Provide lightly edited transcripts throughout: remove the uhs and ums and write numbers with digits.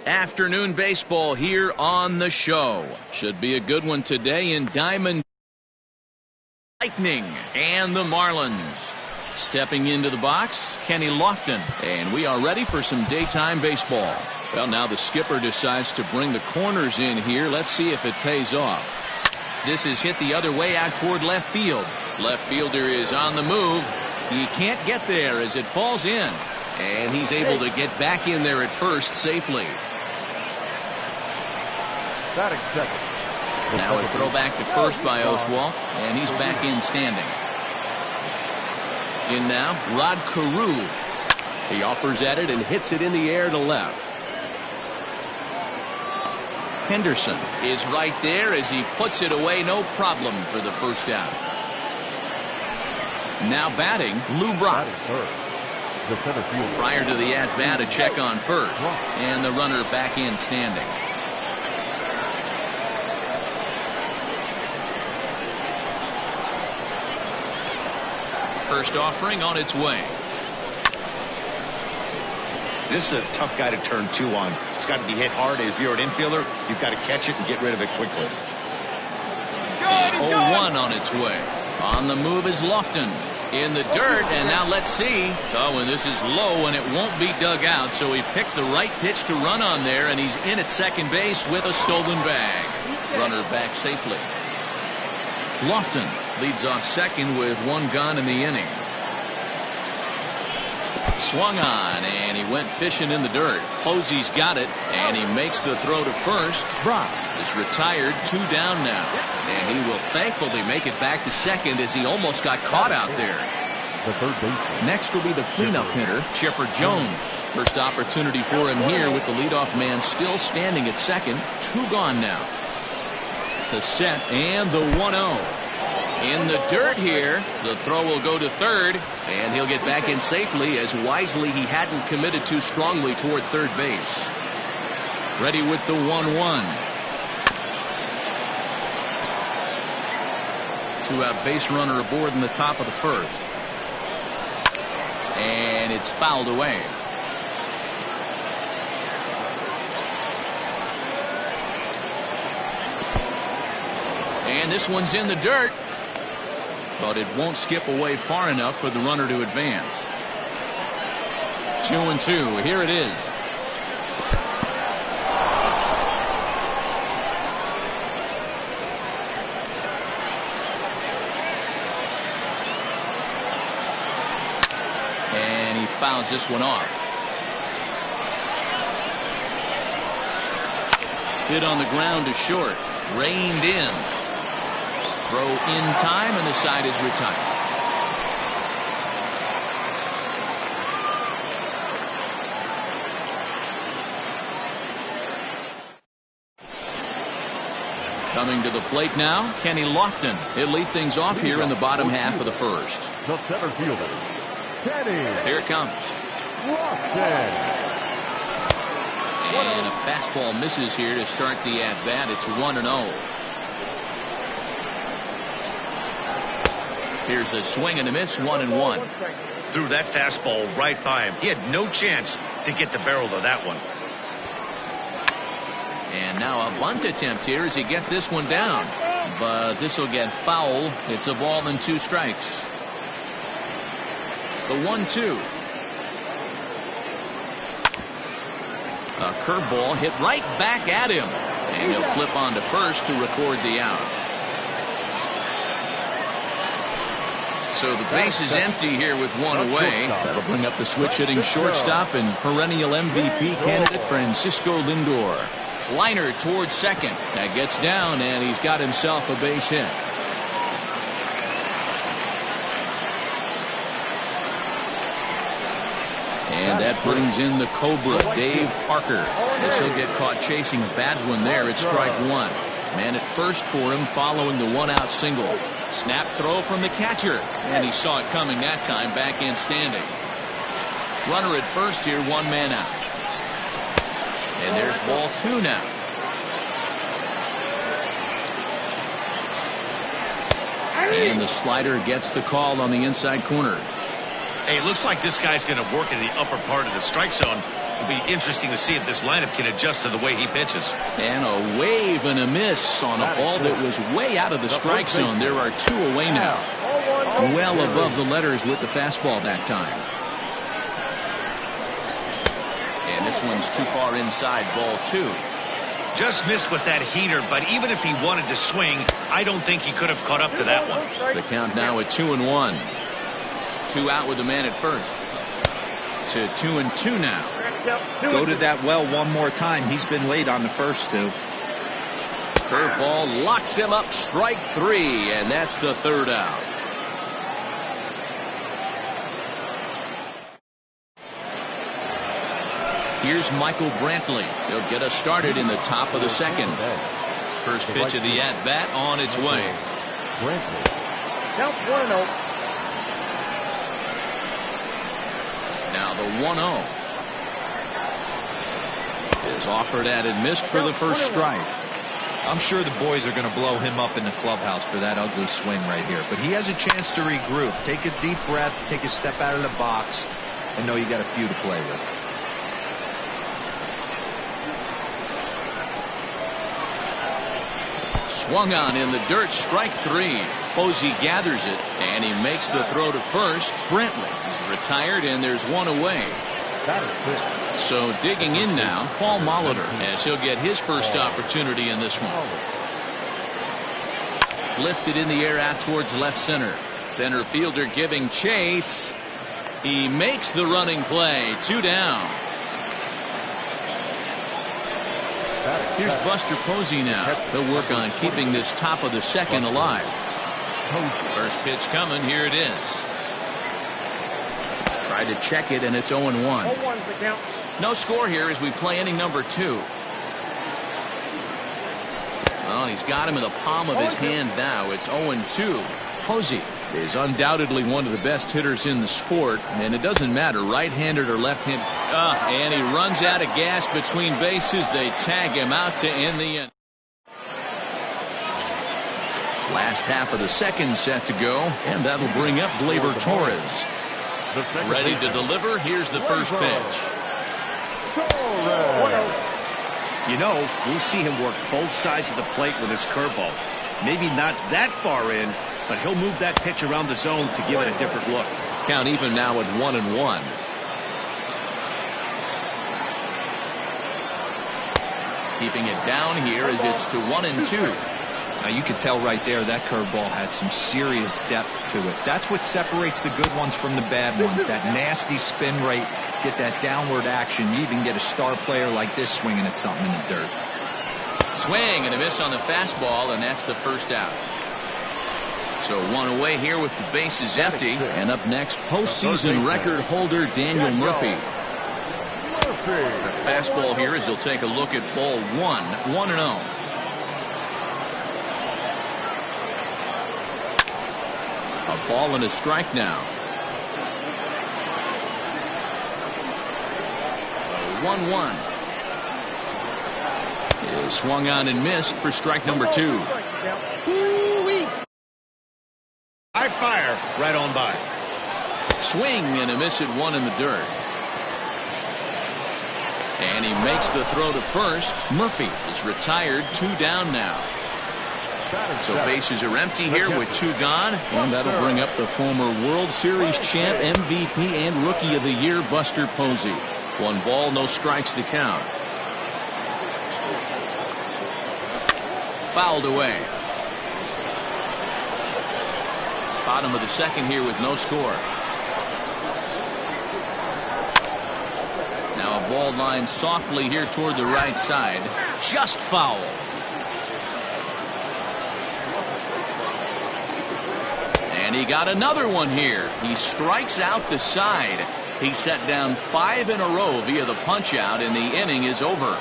Afternoon baseball here on the show. Should be a good one today in Diamond. Lightning and the Marlins. Stepping into the box, Kenny Lofton. And we are ready for some daytime baseball. Well, now the skipper decides to bring the corners in here. Let's see if it pays off. This is hit the other way out toward left field. Left fielder is on the move. He can't get there as it falls in. And he's able to get back in there at first safely. Now a throw back to first by Oswalt, and he's back in standing. In now, Rod Carew. He offers at it and hits it in the air to left. Henderson is right there as he puts it away, no problem for the first out. Now batting, Lou Brock. Prior to the at-bat, a check on first, and the runner back in standing. First offering on its way. This is a tough guy to turn two on. It's got to be hit hard. If you're an infielder, you've got to catch it and get rid of it quickly. 0-1 on its way. On the move is Lofton. In the dirt, and now let's see. Oh, and this is low, and it won't be dug out, so he picked the right pitch to run on there, and he's in at second base with a stolen bag. Runner back safely. Lofton leads off second with one gone in the inning. Swung on, and he went fishing in the dirt. Posey's got it, and he makes the throw to first. Brock is retired, 2 down now, and he will thankfully make it back to second as he almost got caught out there. The third baseman. Next will be the cleanup hitter, Chipper Jones. First opportunity for him here with the leadoff man still standing at second. 2 gone now. The set and the 1-0. In the dirt here, the throw will go to third, and he'll get back in safely as wisely he hadn't committed too strongly toward third base. Ready with the 1-1. 2-out base runner aboard in the top of the first. And it's fouled away. And this one's in the dirt. But it won't skip away far enough for the runner to advance. 2-2. Here it is. And he fouls this one off. Hit on the ground to short. Reined in. Throw in time, and the side is retired. Coming to the plate now, Kenny Lofton. He'll lead things off here in the bottom half of the first. The center fielder, Kenny. Here it comes. Lofton. And a fastball misses here to start the at-bat. It's 1-0. Here's a swing and a miss, 1-1. Threw that fastball right by him. He had no chance to get the barrel of that one. And now a bunt attempt here as he gets this one down. But this will get foul. It's a ball and 2 strikes. The 1-2. A curveball hit right back at him. And he'll flip on to first to record the out. So the base is empty here with 1 away. That'll bring up the switch-hitting shortstop and perennial MVP candidate Francisco Lindor. Liner towards second. That gets down, and he's got himself a base hit. And that brings in the Cobra, Dave Parker. This will get caught chasing a bad one there. It's strike 1. Man at first for him following the 1-out single. Snap throw from the catcher, and he saw it coming that time, back in standing. Runner at first here, 1 man out. And there's ball 2 now. And the slider gets the call on the inside corner. Hey, it looks like this guy's going to work in the upper part of the strike zone. It'll be interesting to see if this lineup can adjust to the way he pitches. And a wave and a miss on a ball that was way out of the strike zone. There are 2 away now. Well above the letters with the fastball that time. And this one's too far inside, ball 2. Just missed with that heater, but even if he wanted to swing, I don't think he could have caught up to that one. The count now at 2-1. 2 out with the man at first. To 2-2 now. Go to that well one more time. He's been late on the first 2. Curveball locks him up, strike 3, and that's the 3rd out. Here's Michael Brantley. He'll get us started in the top of the 2nd. First pitch of the at-bat on its way. Brantley. Count 1-0. Now the 1-0 is offered at and missed for the first strike. I'm sure the boys are going to blow him up in the clubhouse for that ugly swing right here. But he has a chance to regroup. Take a deep breath, take a step out of the box, and know you got a few to play with. Swung on in the dirt, strike 3. Posey gathers it, and he makes the throw to first. Brantley is retired, and there's 1 away. So digging in now, Paul Molitor, as he'll get his first opportunity in this one. Lifted in the air out towards left center. Center fielder giving chase. He makes the running play. 2 down. Here's Buster Posey now. He'll work on keeping this top of the 2nd alive. First pitch coming. Here it is. Tried to check it, and it's 0-1. 0-1's the count. No score here as we play inning number 2. Well, he's got him in the palm of his hand now. It's 0-2. Posey is undoubtedly one of the best hitters in the sport, and it doesn't matter right-handed or left-handed. And he runs out of gas between bases. They tag him out to end the inning. Last half of the 2nd set to go, and that'll bring up Gleyber Torres. Ready to deliver. Here's the first pitch. You know, we'll see him work both sides of the plate with his curveball. Maybe not that far in, but he'll move that pitch around the zone to give it a different look. Count even now at 1-1. Keeping it down here as it's to 1-2. Now you can tell right there that curveball had some serious depth to it. That's what separates the good ones from the bad ones. That nasty spin rate, get that downward action. You even get a star player like this swinging at something in the dirt. Swing and a miss on the fastball, and that's the first out. So 1 away here with the bases empty. And up next, postseason record holder Daniel Murphy. The fastball here as he'll take a look at ball 1. 1-0. A ball and a strike now. 1-1 is swung on and missed for strike number 2. High fire right on by. Swing and a miss at 1 in the dirt. And he makes the throw to first. Murphy is retired. 2 down now. So bases are empty here with 2 gone, and that'll bring up the former World Series champ, MVP, and Rookie of the Year, Buster Posey. 1 ball, no strikes to count. Fouled away. Bottom of the 2nd here with no score. Now a ball lined softly here toward the right side. Just foul. And he got another one here. He strikes out the side. He set down 5 in a row via the punch out, and the inning is over.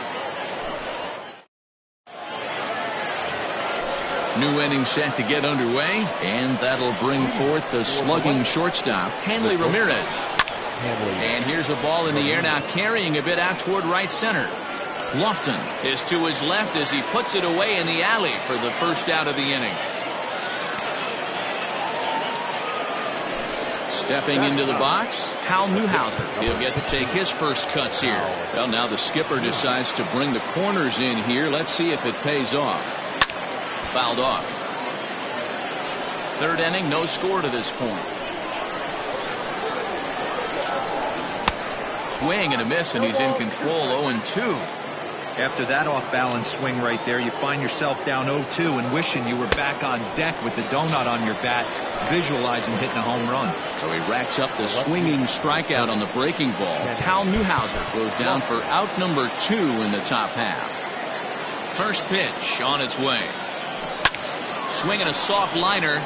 New inning set to get underway, and that'll bring forth the slugging shortstop, Hanley Ramirez. And here's a ball in the air now, carrying a bit out toward right center. Lofton is to his left as he puts it away in the alley for the first out of the inning. Stepping into the box, Hal Newhouser. He'll get to take his first cuts here. Well, now the skipper decides to bring the corners in here. Let's see if it pays off. Fouled off. Third inning, no score to this point. Swing and a miss, and he's in control. 0-2. After that off-balance swing right there, you find yourself down 0-2 and wishing you were back on deck with the donut on your bat, visualizing hitting a home run. So he racks up the swinging strikeout on the breaking ball. Hal Newhouser goes down for out number 2 in the top half. First pitch on its way. Swinging a soft liner.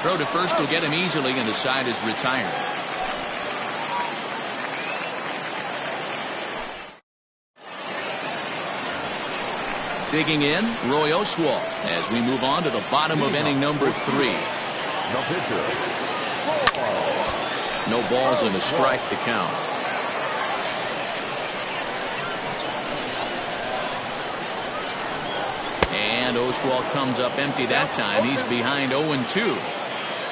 Throw to first will get him easily, and the side is retired. Digging in, Roy Oswalt as we move on to the bottom of inning number 3. The pitcher. No balls and a strike to count. And Oswalt comes up empty that time. He's behind 0-2.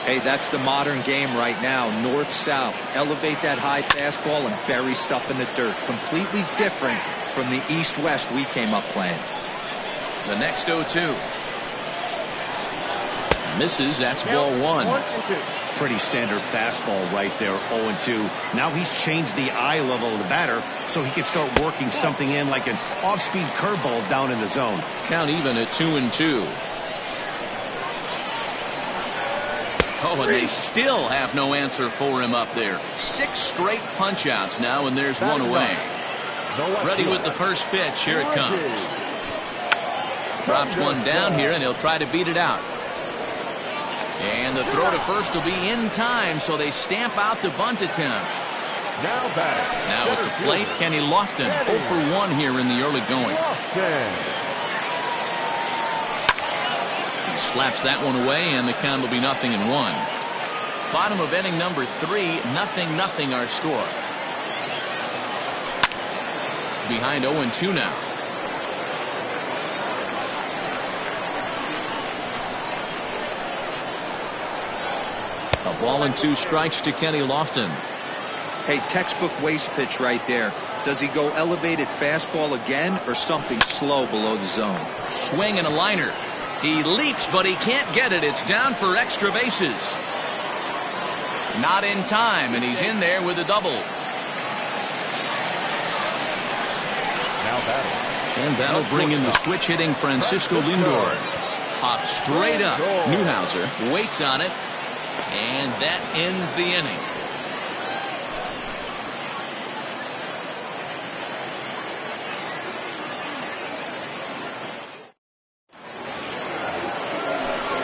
Hey, that's the modern game right now. North-south. Elevate that high fastball and bury stuff in the dirt. Completely different from the east-west we came up playing. The next 0-2. Misses. That's ball 1. Pretty standard fastball right there. 0-2. Now he's changed the eye level of the batter so he can start working something in like an off-speed curveball down in the zone. Count even at 2-2. Oh, and they still have no answer for him up there. 6 straight punch-outs now, and there's one away. Ready with the first pitch. Here it comes. Drops one down here, and he'll try to beat it out. And the throw to first will be in time, so they stamp out the bunt attempt. Now at the plate, Kenny Lofton. 0 for 1 here in the early going. He slaps that one away, and the count will be 0-1. Bottom of inning number 3, 0-0 our score. Behind 0-2 now. A ball and 2 strikes to Kenny Lofton. Hey, textbook waste pitch right there. Does he go elevated fastball again or something slow below the zone? Swing and a liner. He leaps, but he can't get it. It's down for extra bases. Not in time, and he's in there with a double. And that'll bring in the switch-hitting Francisco Lindor. Pops straight up. Newhouser waits on it. And that ends the inning.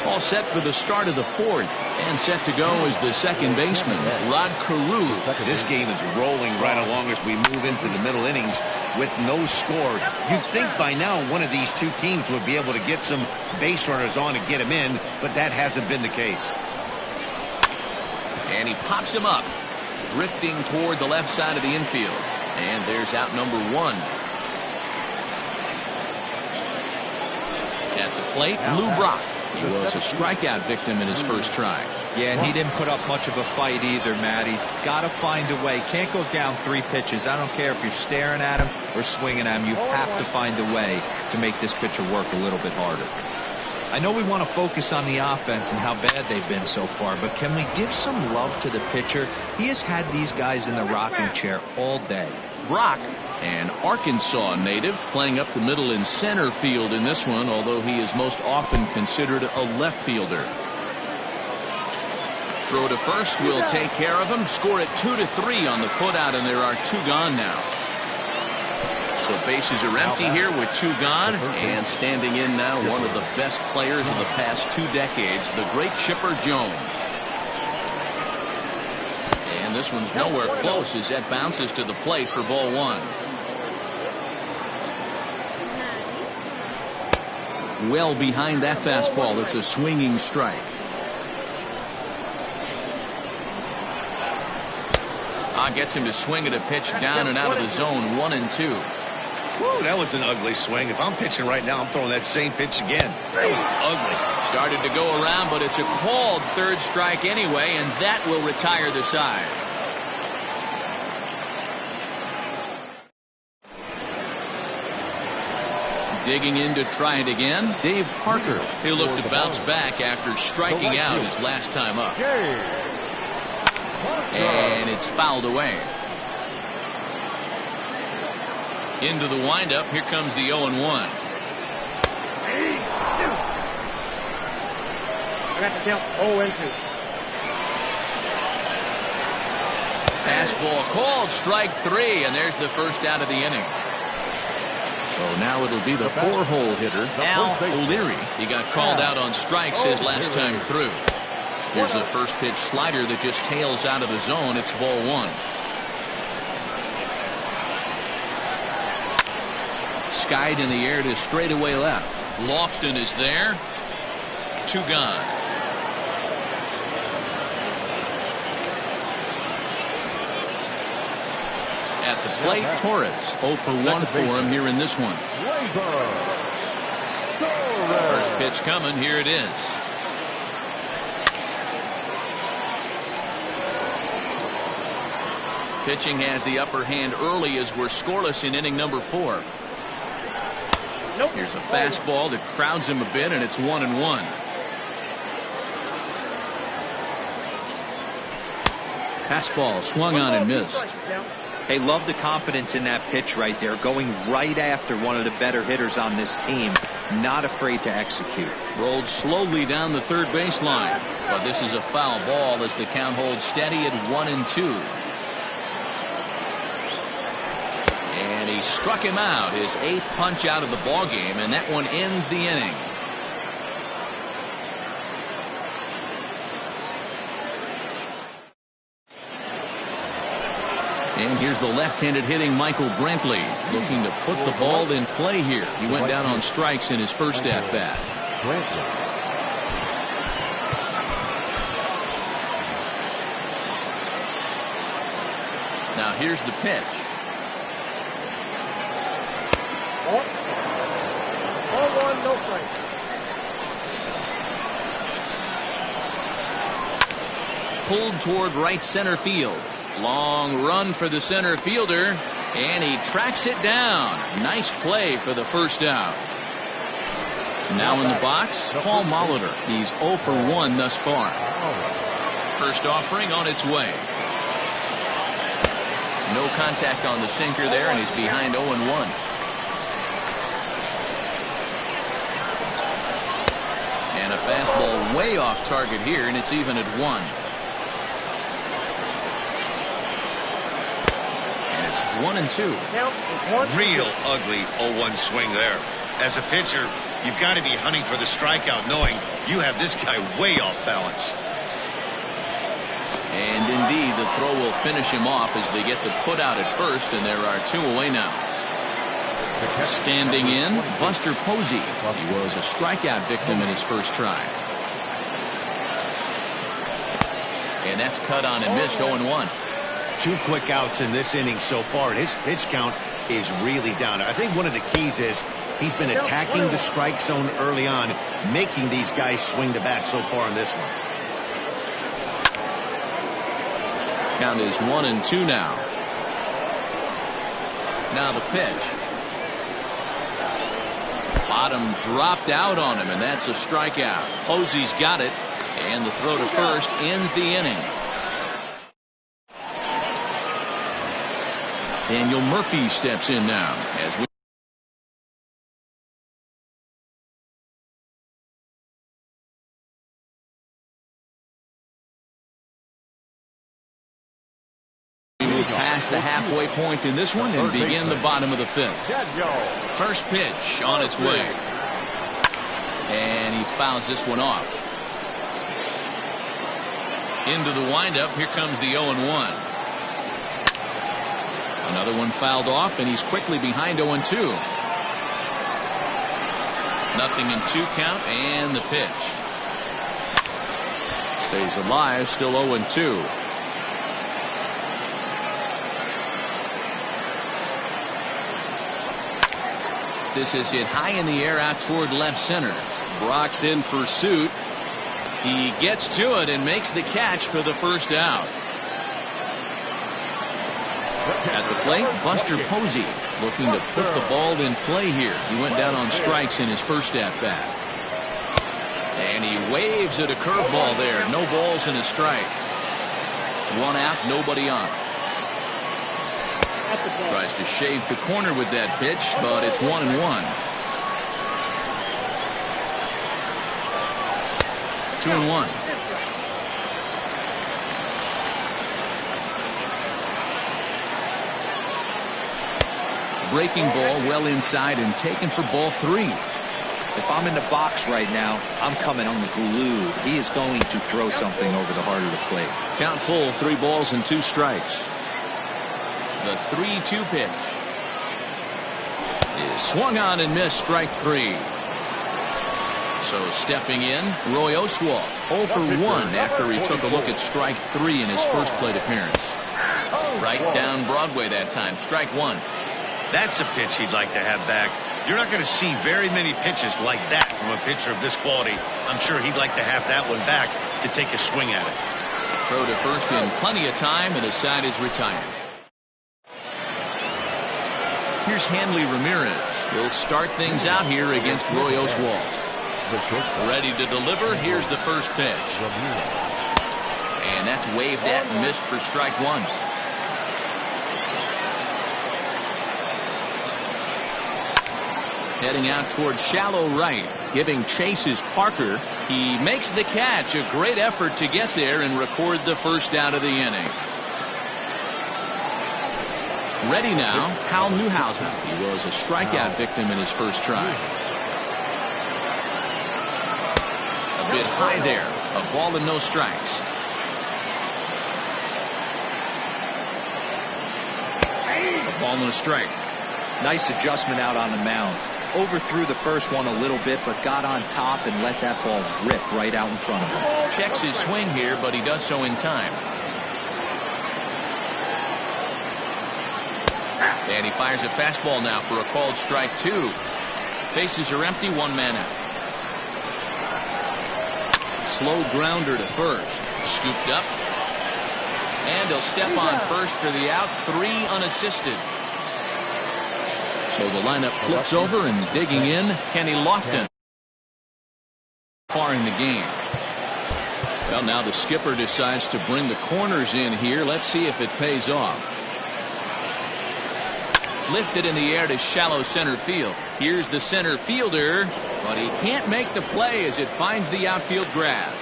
All set for the start of the 4th, and set to go is the second baseman, Rod Carew. This game is rolling right along as we move into the middle innings with no score. You'd think by now one of these two teams would be able to get some base runners on and get them in, but that hasn't been the case. And he pops him up, drifting toward the left side of the infield. And there's out number 1. At the plate, Lou Brock. He was a strikeout victim in his first try. Yeah, and he didn't put up much of a fight either, Matty. Got to find a way. Can't go down 3 pitches. I don't care if you're staring at him or swinging at him. You have to find a way to make this pitcher work a little bit harder. I know we want to focus on the offense and how bad they've been so far, but can we give some love to the pitcher? He has had these guys in the rocking chair all day. Brock, an Arkansas native, playing up the middle in center field in this one, although he is most often considered a left fielder. Throw to first will take care of him. Score it 2-3 on the putout, and there are 2 gone now. So bases are empty here with 2 gone, and standing in now one of the best players of the past 2 decades, the great Chipper Jones. And this one's nowhere close as that bounces to the plate for ball 1. Well behind that fastball. It's a swinging strike. Gets him to swing at a pitch down and out of the zone. 1-2. Woo, that was an ugly swing. If I'm pitching right now, I'm throwing that same pitch again. That was ugly. Started to go around, but it's a called third strike anyway, and that will retire the side. Digging in to try it again, Dave Parker. He'll look to bounce back after striking out his last time up. And it's fouled away. Into the windup, here comes the 0-1. I got the count 0-2. Fastball called, strike 3, and there's the first out of the inning. So now it'll be the 4-hole hitter, Al O'Leary. He got called out on strikes his last time through. Here's a first pitch slider that just tails out of the zone. It's ball 1. Skied in the air to straightaway left. Lofton is there. 2 gone. At the plate, Torres. 0 for 1 for him here in this one. First pitch coming. Here it is. Pitching has the upper hand early as we're scoreless in inning number 4. Here's a fastball that crowds him a bit, and it's 1-1. Fastball swung on and missed. Hey, love the confidence in that pitch right there, going right after one of the better hitters on this team. Not afraid to execute. Rolled slowly down the third baseline, but this is a foul ball as the count holds steady at 1-2. And he struck him out, his 8th punch out of the ball game, and that one ends the inning. And here's the left-handed hitting Michael Brantley, looking to put the ball in play here. He went down on strikes in his first at-bat. Now here's the pitch. 0-1, no strike. Pulled toward right center field. Long run for the center fielder, and he tracks it down. Nice play for the first out. Now in the box, Paul Molitor. He's 0 for 1 thus far. First offering on its way. No contact on the sinker there, and he's behind 0-1. And a fastball way off target here, and it's even at 1. 1-2. Real ugly 0-1 swing there. As a pitcher, you've got to be hunting for the strikeout, knowing you have this guy way off balance. And indeed, the throw will finish him off as they get the put out at first, and there are 2 away now. Standing in, Buster Posey. He was a strikeout victim in his first try. And that's cut on and missed. 0-1. 2 quick outs in this inning so far, and his pitch count is really down. I think one of the keys is he's been attacking the strike zone early on, making these guys swing the bat so far in this one. Count is 1-2 now. Now the pitch. Bottom dropped out on him, and that's a strikeout. Posey's got it, and the throw to first ends the inning. Daniel Murphy steps in now as we move past the halfway point in this one and begin the bottom of the 5th. First pitch on its way. And he fouls this one off. Into the windup, here comes the 0-1. Another one fouled off, and he's quickly behind 0-2. Nothing in 2 count, and the pitch. Stays alive, still 0-2. This is hit high in the air out toward left center. Brock's in pursuit. He gets to it and makes the catch for the first out. At the plate, Buster Posey looking to put the ball in play here. He went down on strikes in his first at-bat. And he waves at a curveball there. No balls and a strike. One out, nobody on. Tries to shave the corner with that pitch, but it's 1-1. 2-1. Breaking ball well inside and taken for ball 3. If I'm in the box right now, I'm coming unglued. He is going to throw something over the heart of the plate. Count full, 3 balls and 2 strikes. The 3-2 pitch is swung on and missed, strike 3. So stepping in, Roy Oswalt, 0 for 1 after he took a look at strike 3 in his first plate appearance. Right down Broadway that time, strike 1. That's a pitch he'd like to have back. You're not going to see very many pitches like that from a pitcher of this quality. I'm sure he'd like to have that one back to take a swing at it. Throw to first in plenty of time, and the side is retired. Here's Hanley Ramirez. He'll start things out here against Roy Oswalt. Ready to deliver. Here's the first pitch. And that's waved at and missed for strike 1. Heading out towards shallow right, giving chase is Parker. He makes the catch. A great effort to get there and record the first out of the inning. Ready now, Hal Newhouser. He was a strikeout victim in his first try. A bit high there. A ball and no strikes. A ball and a strike. Nice adjustment out on the mound. Overthrew the first one a little bit, but got on top and let that ball rip right out in front of him. Checks his swing here, but he does so in time. And he fires a fastball now for a called strike 2. Bases are empty, 1 man out. Slow grounder to first. Scooped up. And he'll step on first for the out. 3 unassisted. So the lineup flips over, and digging in, Kenny Lofton. Far in the game. Well, now the skipper decides to bring the corners in here. Let's see if it pays off. Lifted in the air to shallow center field. Here's the center fielder, but he can't make the play as it finds the outfield grass.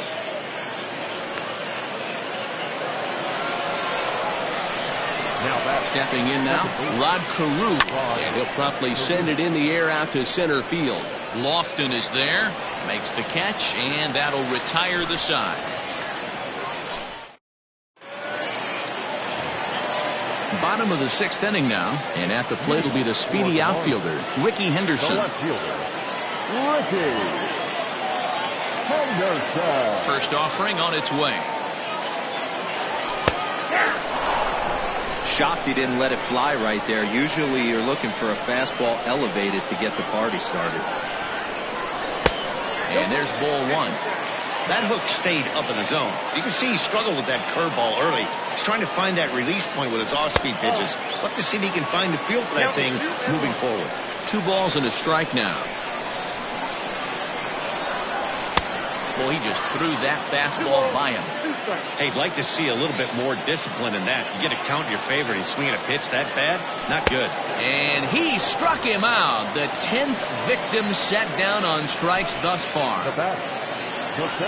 Stepping in now, Rod Carew, and he'll promptly send it in the air out to center field. Lofton is there, makes the catch, and that'll retire the side. Bottom of the 6th inning now, and at the plate will be the speedy outfielder, Ricky Henderson. First offering on its way. Shocked he didn't let it fly right there. Usually you're looking for a fastball elevated to get the party started. And there's ball 1. That hook stayed up in the zone. You can see he struggled with that curveball early. He's trying to find that release point with his off-speed pitches. Let's see if he can find the feel for that thing moving forward. 2 balls and a strike now. Well, he just threw that fastball by him. Hey, I'd like to see a little bit more discipline in that. You get a count in your favor and he's swinging a pitch that bad. Not good. And he struck him out. The 10th victim set down on strikes thus far.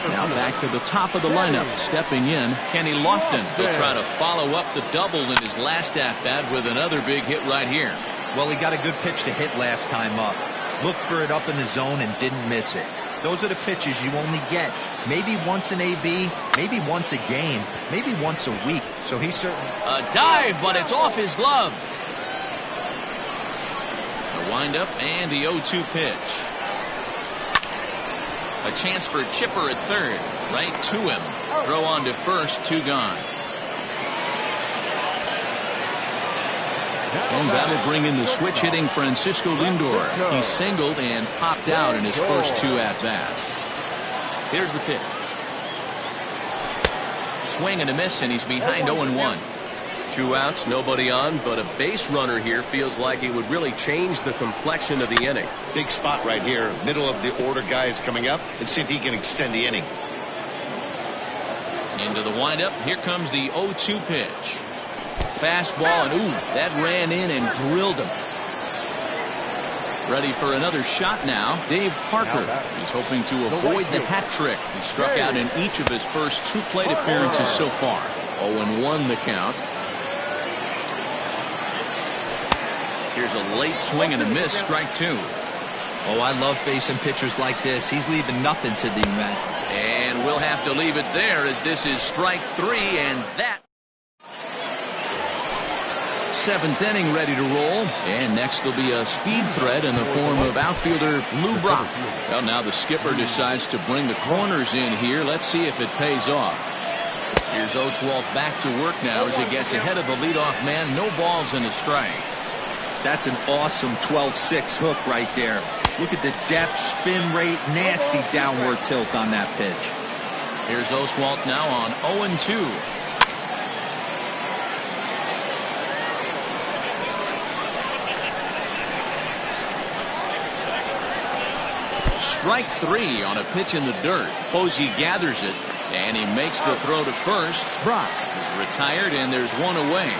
Now back to the top of the lineup. Stepping in, Kenny Lofton. He'll try to follow up the double in his last at-bat with another big hit right here. Well, he got a good pitch to hit last time up. Looked for it up in the zone and didn't miss it. Those are the pitches you only get maybe once in AB, maybe once a game, maybe once a week. So he's certainly... A dive, but it's off his glove. The windup and the 0-2 pitch. A chance for Chipper at third. Right to him. Throw on to first, 2 gone. And that'll bring in the switch hitting Francisco Lindor. He singled and popped out in his first 2 at-bats. Here's the pitch. Swing and a miss, and he's behind 0-1. 2 outs, nobody on, but a base runner here feels like it would really change the complexion of the inning. Big spot right here. Middle of the order guy is coming up, and see if he can extend the inning. Into the windup. Here comes the 0-2 pitch. Fastball, and ooh, that ran in and drilled him. Ready for another shot now, Dave Parker. He's hoping to avoid the hat trick. He struck out in each of his first 2 plate appearances so far. 0-1 the count. Here's a late swing and a miss, strike 2. Oh, I love facing pitchers like this. He's leaving nothing to the man. And we'll have to leave it there, as this is strike 3, and that 7th inning ready to roll. And next will be a speed threat in the form of outfielder Lou Brock. Well, now the skipper decides to bring the corners in here. Let's see if it pays off. Here's Oswalt back to work now as he gets ahead of the leadoff man. No balls and a strike. That's an awesome 12-6 hook right there. Look at the depth, spin rate, nasty downward tilt on that pitch. Here's Oswalt now on 0-2. Strike 3 on a pitch in the dirt. Posey gathers it, and he makes the throw to first. Brock is retired, and there's 1 away.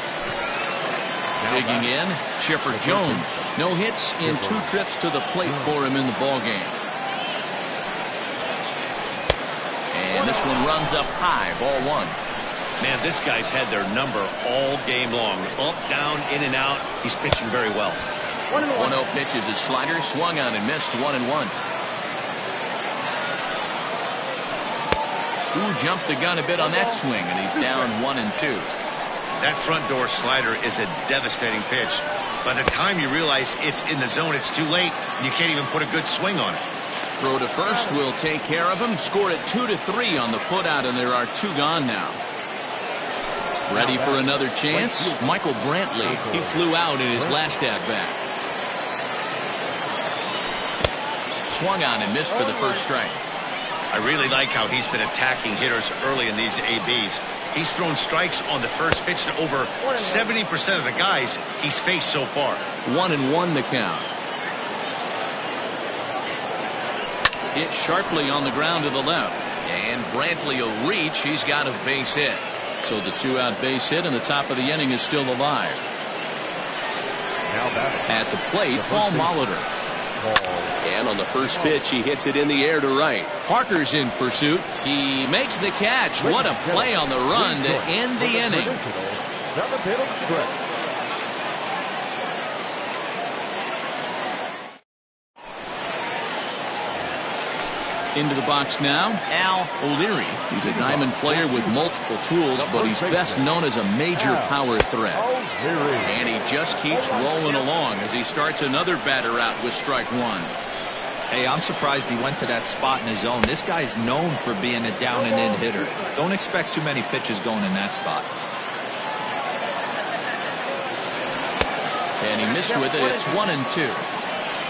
Digging in, Chipper Jones. No hits in 2 trips to the plate for him in the ballgame. And this one runs up high, ball 1. Man, this guy's had their number all game long. Up, down, in and out. He's pitching very well. 1-0 pitch is his slider, swung on and missed. 1-1. Ooh, jumped the gun a bit on that swing, and he's down 1-2. That front door slider is a devastating pitch. By the time you realize it's in the zone, it's too late, and you can't even put a good swing on it. Throw to first will take care of him. Scored at 2-3 on the putout, and there are 2 gone now. Ready for another chance? Michael Brantley. He flew out in his last at-bat. Swung on and missed for the first strike. I really like how he's been attacking hitters early in these ABs. He's thrown strikes on the first pitch to over 70% of the guys he's faced so far. 1-1 the count. Hit sharply on the ground to the left. And Brantley will reach. He's got a base hit. So the 2-out base hit, and the top of the inning is still alive. At the plate, Paul Molitor. And on the first pitch, he hits it in the air to right. Parker's in pursuit. He makes the catch. What a play on the run to end the inning. Into the box now, Al O'Leary. He's a diamond player with multiple tools, but he's best known as a major power threat. And he just keeps rolling along as he starts another batter out with strike 1. Hey, I'm surprised he went to that spot in his zone. This guy's known for being a down and in hitter. Don't expect too many pitches going in that spot. And he missed with it. It's 1-2.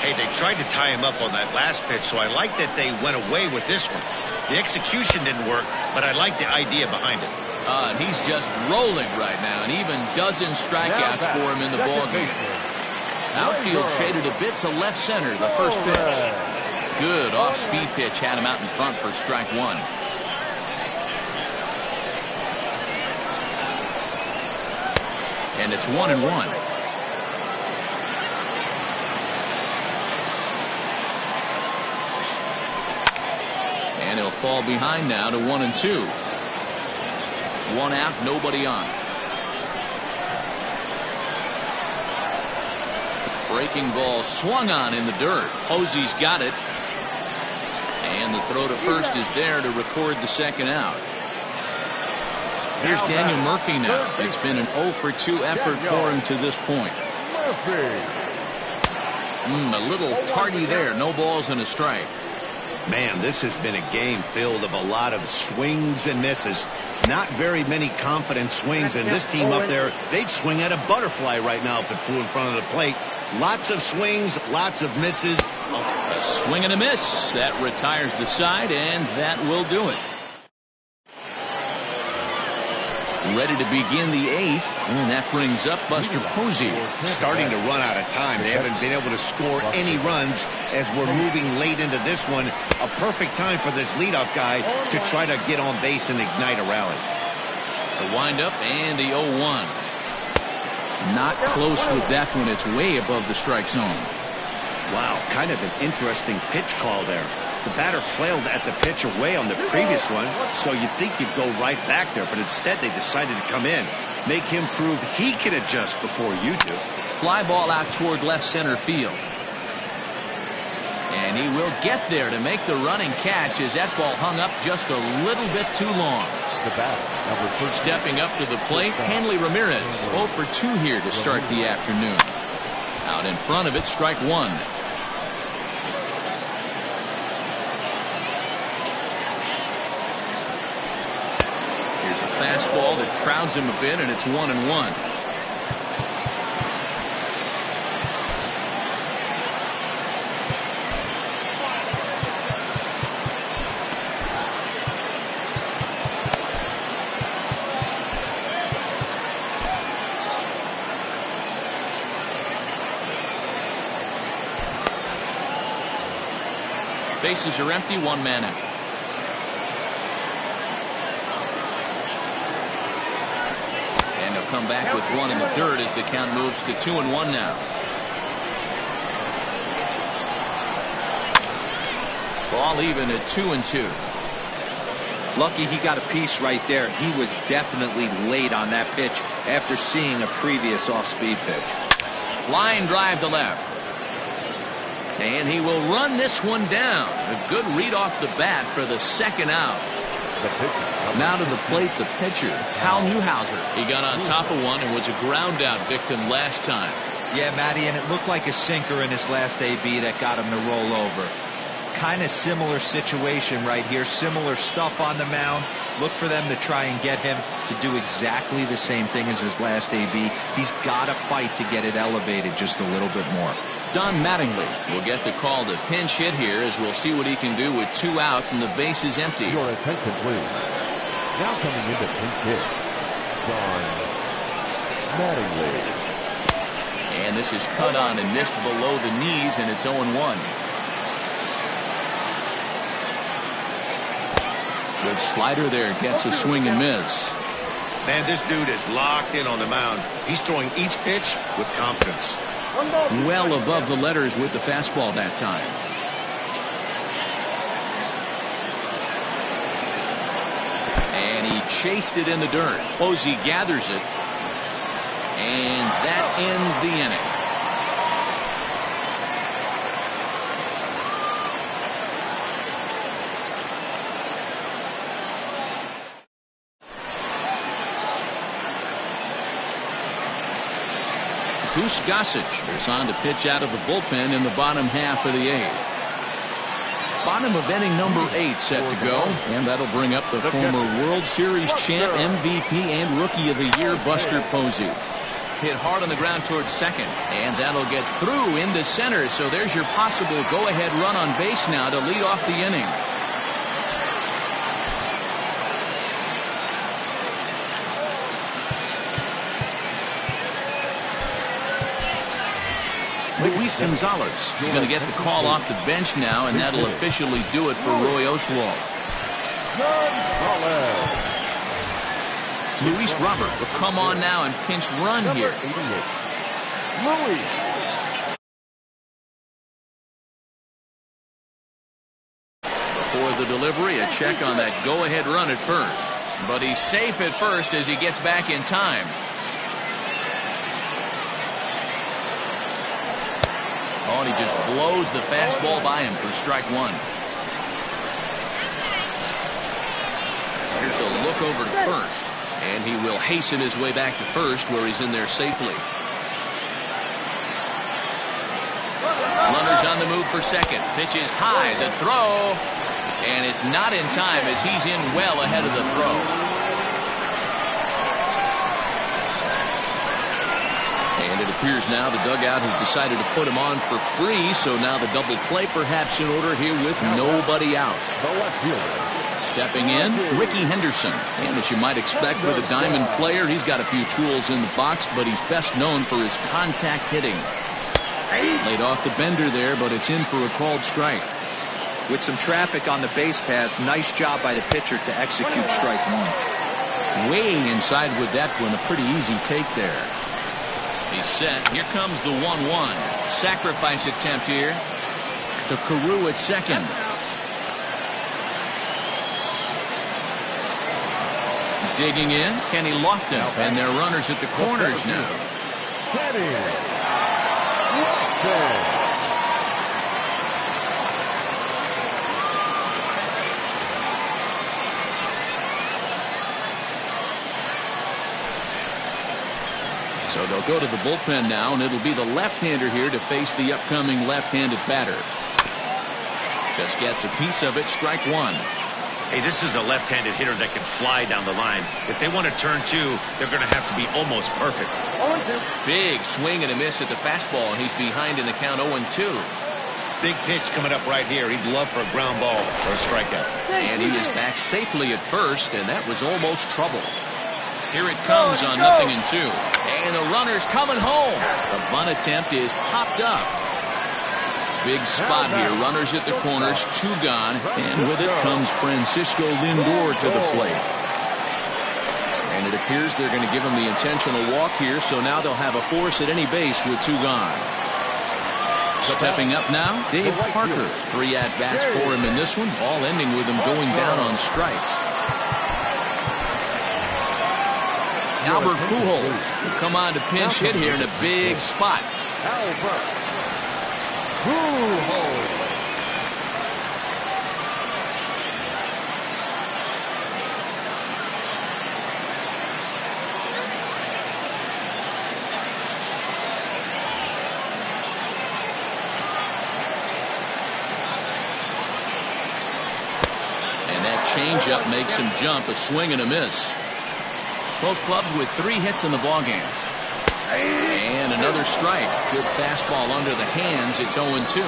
Hey, they tried to tie him up on that last pitch, so I like that they went away with this one. The execution didn't work, but I like the idea behind it. And he's just rolling right now, and even dozen strikeouts for him in the ballgame. Outfield shaded a bit to left center, the first pitch. Good off-speed pitch had him out in front for strike 1. And it's 1-1. And he'll fall behind now to 1-2. 1 out, nobody on. Breaking ball swung on in the dirt. Posey's got it. And the throw to first is there to record the second out. Here's Daniel Murphy now. It's been an 0-for-2 effort for him to this point. A little tardy there. No balls and a strike. Man, this has been a game filled of a lot of swings and misses. Not very many confident swings, and this team up there, they'd swing at a butterfly right now if it flew in front of the plate. Lots of swings, lots of misses. A swing and a miss. That retires the side, and that will do it. Ready to begin the 8th, and that brings up Buster Posey. Starting to run out of time. They haven't been able to score any runs as we're moving late into this one. A perfect time for this leadoff guy to try to get on base and ignite a rally. The windup and the 0-1. Not close with that one. It's way above the strike zone. Wow, kind of an interesting pitch call there. The batter flailed at the pitch away on the previous one, so you'd think he'd go right back there, but instead they decided to come in, make him prove he can adjust before you do. Fly ball out toward left center field. And he will get there to make the running catch as that ball hung up just a little bit too long. Stepping up to the plate, Hanley Ramirez, 0 for 2 here to start the afternoon. Out in front of it, strike 1. Here's a fastball that crowds him a bit, and it's 1-1. Bases are empty, 1 man out. And he'll come back with 1 in the dirt as the count moves to 2-1 now. Ball even at 2-2. Lucky he got a piece right there. He was definitely late on that pitch after seeing a previous off-speed pitch. Line drive to left. And he will run this one down. A good read off the bat for the second out. Now to the plate, the pitcher, Hal Newhouser. He got on top of one and was a ground out victim last time. Yeah, Matty, and it looked like a sinker in his last AB that got him to roll over. Kind of similar situation right here. Similar stuff on the mound. Look for them to try and get him to do exactly the same thing as his last AB. He's got to fight to get it elevated just a little bit more. Don Mattingly will get the call to pinch hit here as we'll see what he can do with 2 out and the base is empty. Your attention, please. Now coming into pinch hit, Don Mattingly. And this is cut on and missed below the knees, and it's 0-1. Good slider there, gets a swing and miss. Man, this dude is locked in on the mound. He's throwing each pitch with confidence. Well above the letters with the fastball that time. And he chased it in the dirt. Posey gathers it. And that ends the inning. Goose Gossage is on to pitch out of the bullpen in the bottom half of the 8th. Bottom of inning number 8 set to go, and that'll bring up the former World Series champ, MVP, and Rookie of the Year, Buster Posey. Hit hard on the ground towards second, and that'll get through into center. So there's your possible go-ahead run on base now to lead off the inning. Luis Gonzalez is going to get the call off the bench now, and that'll officially do it for Roy Oswalt. Luis Robert will come on now and pinch run here. Before the delivery, a check on that go-ahead run at first. But he's safe at first as he gets back in time. Oh, and he just blows the fastball by him for strike 1. Here's a look over to first, and he will hasten his way back to first where he's in there safely. Runners on the move for second. Pitch is high. The throw. And it's not in time as he's in well ahead of the throw. And it appears now the dugout has decided to put him on for free, so now the double play perhaps in order here with nobody out. Stepping in, Ricky Henderson. And as you might expect with a Diamond player, he's got a few tools in the box, but he's best known for his contact hitting. Laid off the bender there, but it's in for a called strike. With some traffic on the base paths, nice job by the pitcher to execute strike one. Way inside with that one, a pretty easy take there. He's set. Here comes the 1-1. Sacrifice attempt here to Carew at second. Digging in, Kenny Lofton, and their runners at the corners now. Kenny Lofton. So they'll go to the bullpen now, and it'll be the left-hander here to face the upcoming left-handed batter. Just gets a piece of it, strike one. Hey, this is a left-handed hitter that can fly down the line. If they want to turn two, they're going to have to be almost perfect. 0-2. Big swing and a miss at the fastball, and he's behind in the count 0-2. Big pitch coming up right here. He'd love for a ground ball or a strikeout. And he is back safely at first, and that was almost trouble. Here it comes on 0-2. And the runner's coming home. The bunt attempt is popped up. Big spot here. Runners at the corners, two gone. And with it comes Francisco Lindor to the plate. And it appears they're going to give him the intentional walk here, so now they'll have a force at any base with two gone. Stepping up now, Dave Parker. 3 at-bats for him in this one, all ending with him going down on strikes. Albert Pujols will come on to pinch hit here in a big spot. Albert Pujols. And that changeup makes him jump, a swing and a miss. Both clubs with 3 hits in the ballgame. And another strike. Good fastball under the hands. It's 0-2.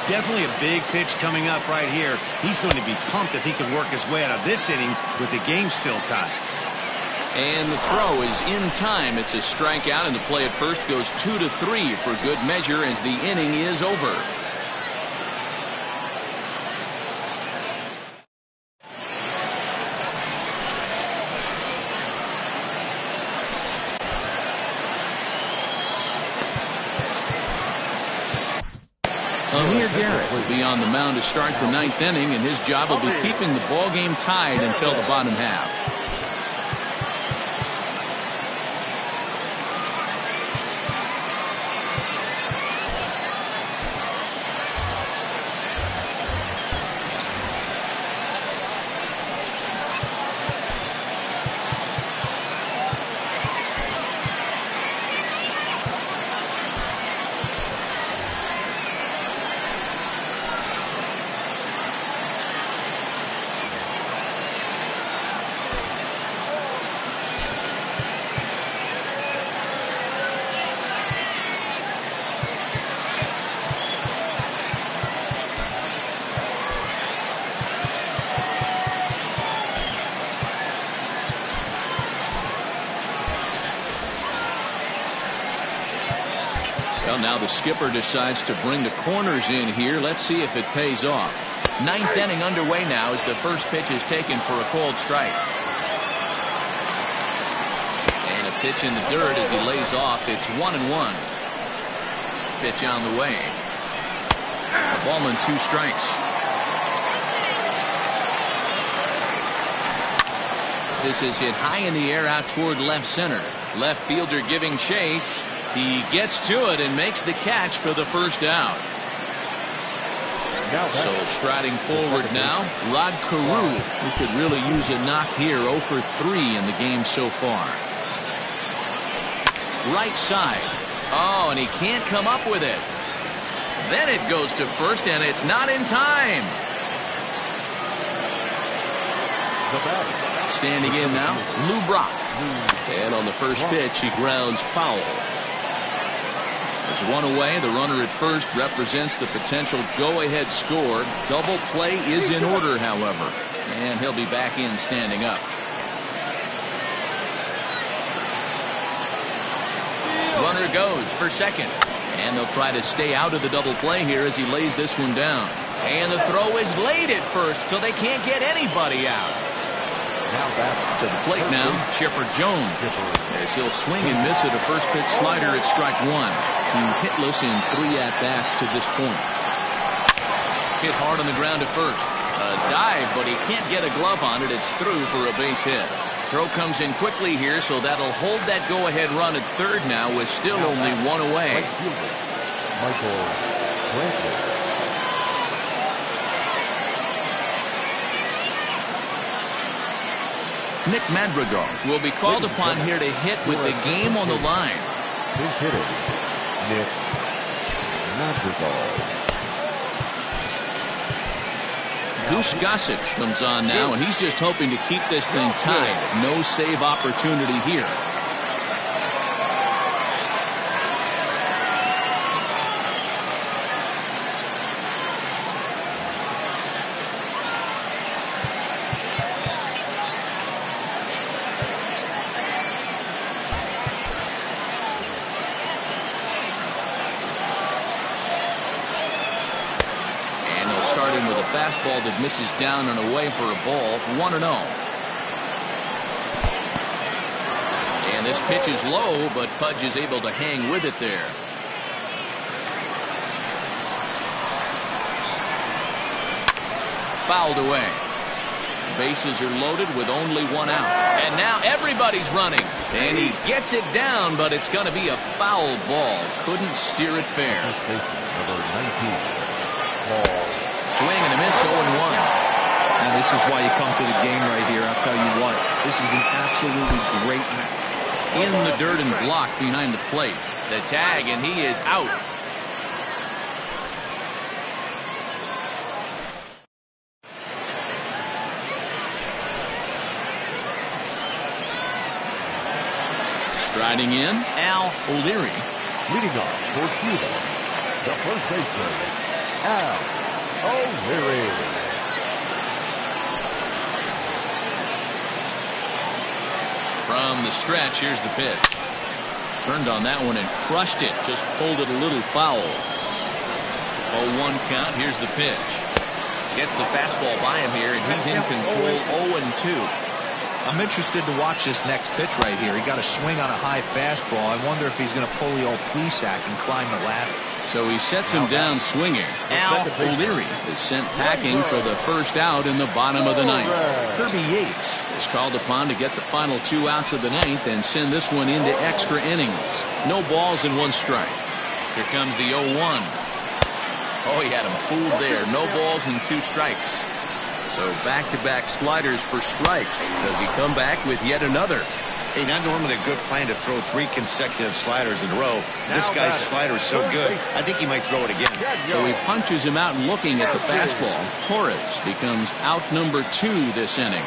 Definitely a big pitch coming up right here. He's going to be pumped if he can work his way out of this inning with the game still tied. And the throw is in time. It's a strikeout, and the play at first goes 2-3 for good measure as the inning is over. Amir Garrett will be on the mound to start the 9th inning, and his job will be keeping the ball game tied until the bottom half. Well, now the skipper decides to bring the corners in here. Let's see if it pays off. 9th inning underway now as the first pitch is taken for a called strike. And a pitch in the dirt as he lays off. It's 1-1. Pitch on the way. A ball and 2 strikes. This is hit high in the air out toward left center. Left fielder giving chase. He gets to it and makes the catch for the first out. So striding forward now, Rod Carew, who could really use a knock here. 0 for 3 in the game so far. Right side. Oh, and he can't come up with it. Then it goes to first, and it's not in time. The batter. Standing in now, Lou Brock. And on the first pitch, he grounds foul. There's one away. The runner at first represents the potential go-ahead score. Double play is in order, however. And he'll be back in standing up. Runner goes for second. And they'll try to stay out of the double play here as he lays this one down. And the throw is late at first, so they can't get anybody out. Now back To the plate now, Chipper Jones. As he'll swing and miss at a first pitch slider at strike one. He's hitless in 3 at-bats to this point. Hit hard on the ground at first. A dive, but he can't get a glove on it. It's through for a base hit. Throw comes in quickly here, so that'll hold that go-ahead run at third now with still only one away. right fielder, Michael Brantley. Nick Madrigal will be called upon here to hit with the game on the line. Pinch hitter, Nick Madrigal. Goose Gossage comes on now, and he's just hoping to keep this thing tied. No save opportunity here. Fastball that misses down and away for a ball. 1-0. And this pitch is low, but Pudge is able to hang with it there. Fouled away. Bases are loaded with only one out. And now everybody's running. And he gets it down, but it's going to be a foul ball. Couldn't steer it fair. Number 19, Paul. Swing and a miss, 0-1. And this is why you come to the game right here. I'll tell you what, this is an absolutely great match. In the dirt and blocked behind the plate. The tag, and he is out. Striding in, Al O'Leary. Leading off for Cuba, the first baseman, Al O'Leary. From the stretch, here's the pitch. Turned on that one and crushed it. Just pulled it a little foul. 0-1 count. Here's the pitch. Gets the fastball by him here, and he's in control. 0-2. I'm interested to watch this next pitch right here. He got a swing on a high fastball. I wonder if he's going to pull the old Plesac and climb the ladder. So he sets him down swinging. Al O'Leary is sent packing for the first out in the bottom of the ninth. Kirby Yates is called upon to get the final 2 outs of the ninth and send this one into extra innings. No balls and 1 strike. Here comes the 0-1. Oh, he had him fooled there. No balls and 2 strikes. So back-to-back sliders for strikes. Does he come back with yet another? Hey, not normally a good plan to throw 3 consecutive sliders in a row. This guy's slider is so good, I think he might throw it again. So he punches him out looking at the fastball. Torres becomes out number 2 this inning.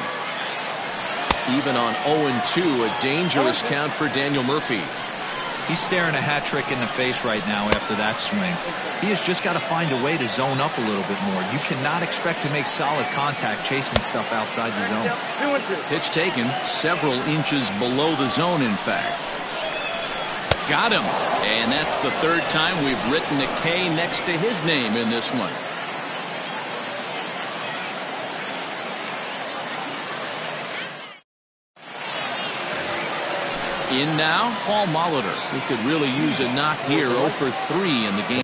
Even on 0-2, a dangerous count for Daniel Murphy. He's staring a hat trick in the face right now after that swing. He has just got to find a way to zone up a little bit more. You cannot expect to make solid contact chasing stuff outside the zone. Pitch taken several inches below the zone, in fact. Got him. And that's the 3rd time we've written a K next to his name in this one. In now, Paul Molitor, who could really use a knock here. 0 for 3 in the game.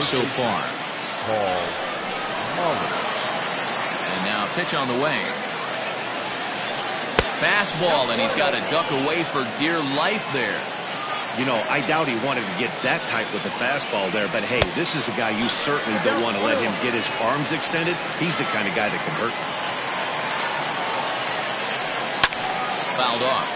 so far. And now a pitch on the way. Fastball, and he's got to duck away for dear life there. You know, I doubt he wanted to get that tight with the fastball there, but hey, this is a guy you certainly don't want to let him get his arms extended. He's the kind of guy that can hurt. Fouled off.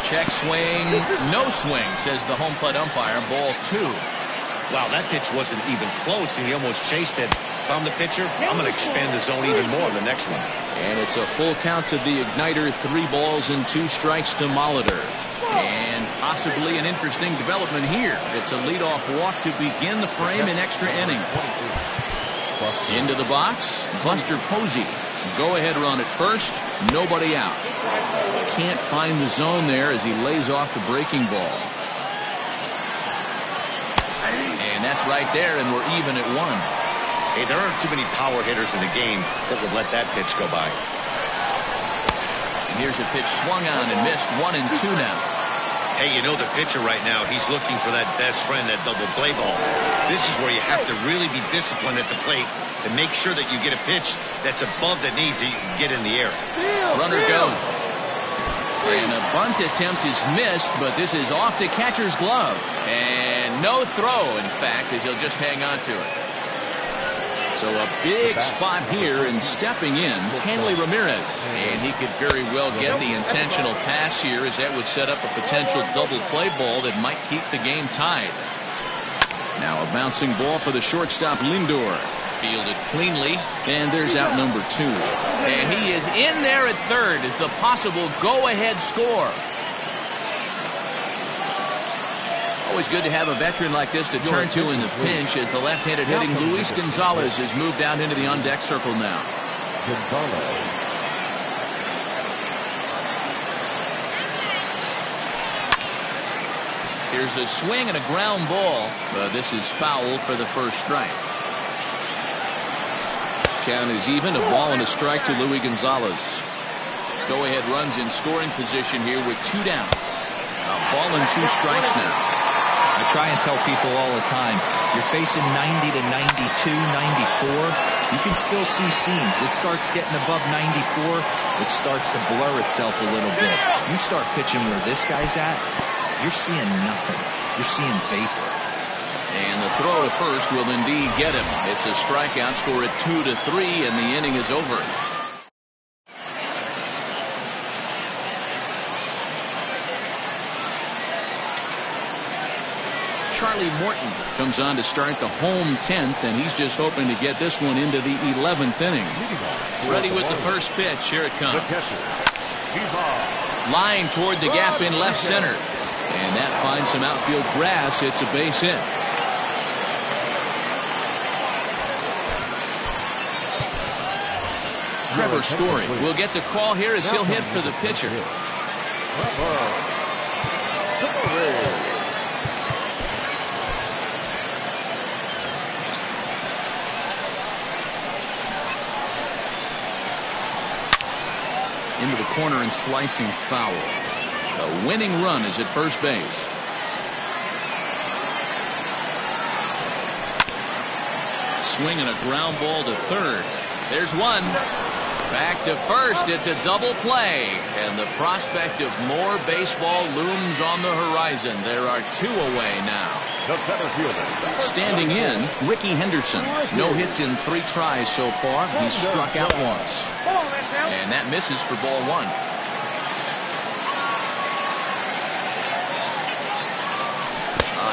Check swing, no swing, says the home plate umpire. Ball 2. Wow, that pitch wasn't even close, and he almost chased it. If I'm the pitcher, I'm going to expand the zone even more the next one. And it's a full count to the Igniter. 3 balls and 2 strikes to Molitor. And possibly an interesting development here. It's a leadoff walk to begin the frame in extra innings. Into the box, Buster Posey. Go-ahead run at first, nobody out. Can't find the zone there as he lays off the breaking ball. And that's right there, and we're even at 1. Hey, there aren't too many power hitters in the game that would let that pitch go by. And here's a pitch swung on and missed. 1-2 now. Hey, you know the pitcher right now, he's looking for that best friend, that double play ball. This is where you have to really be disciplined at the plate and make sure that you get a pitch that's above the knees that you can get in the air. Runner goes. And a bunt attempt is missed, but this is off the catcher's glove. And no throw, in fact, as he'll just hang on to it. So a big spot here, and stepping in, Hanley Ramirez. And he could very well get the intentional pass here, as that would set up a potential double play ball that might keep the game tied. Now a bouncing ball for the shortstop, Lindor. Fielded cleanly, and there's out number 2. And he is in there at third as the possible go-ahead score. Always good to have a veteran like this to turn to in the pinch, as the left-handed hitting Luis Gonzalez has moved down into the on-deck circle now. Here's a swing and a ground ball, but this is foul for the first strike. Count is even, a ball and a strike to Luis Gonzalez. Go-ahead runs in scoring position here with 2 down. A ball and 2 strikes now. I try and tell people all the time, you're facing 90 to 92, 94. You can still see seams. It starts getting above 94. It starts to blur itself a little bit. You start pitching where this guy's at, you're seeing nothing. You're seeing vapor. And the throw to first will indeed get him. It's a strikeout, score at 2-3, and the inning is over. Charlie Morton comes on to start the home 10th, and he's just hoping to get this one into the 11th inning. Ready with the first pitch. Here it comes. Line toward the gap in left center. And that finds some outfield grass. It's a base hit. Trevor Story will get the call here as he'll hit for the pitcher. Into the corner and slicing foul. The winning run is at first base. Swing and a ground ball to third. There's one. Back to first. It's a double play. And the prospect of more baseball looms on the horizon. There are 2 away now. Standing in, Ricky Henderson. No hits in 3 tries so far. He's struck out once. And that misses for ball 1.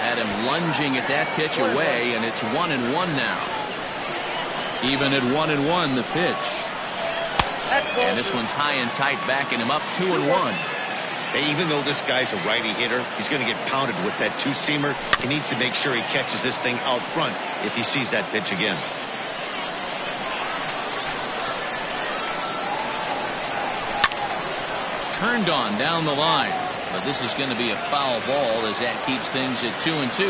Had him lunging at that pitch away, and it's 1-1 now. Even at 1-1, the pitch. And this one's high and tight, backing him up 2-1. Hey, even though this guy's a righty hitter, he's going to get pounded with that 2-seamer. He needs to make sure he catches this thing out front if he sees that pitch again. Turned on down the line. But this is going to be a foul ball as that keeps things at 2-2.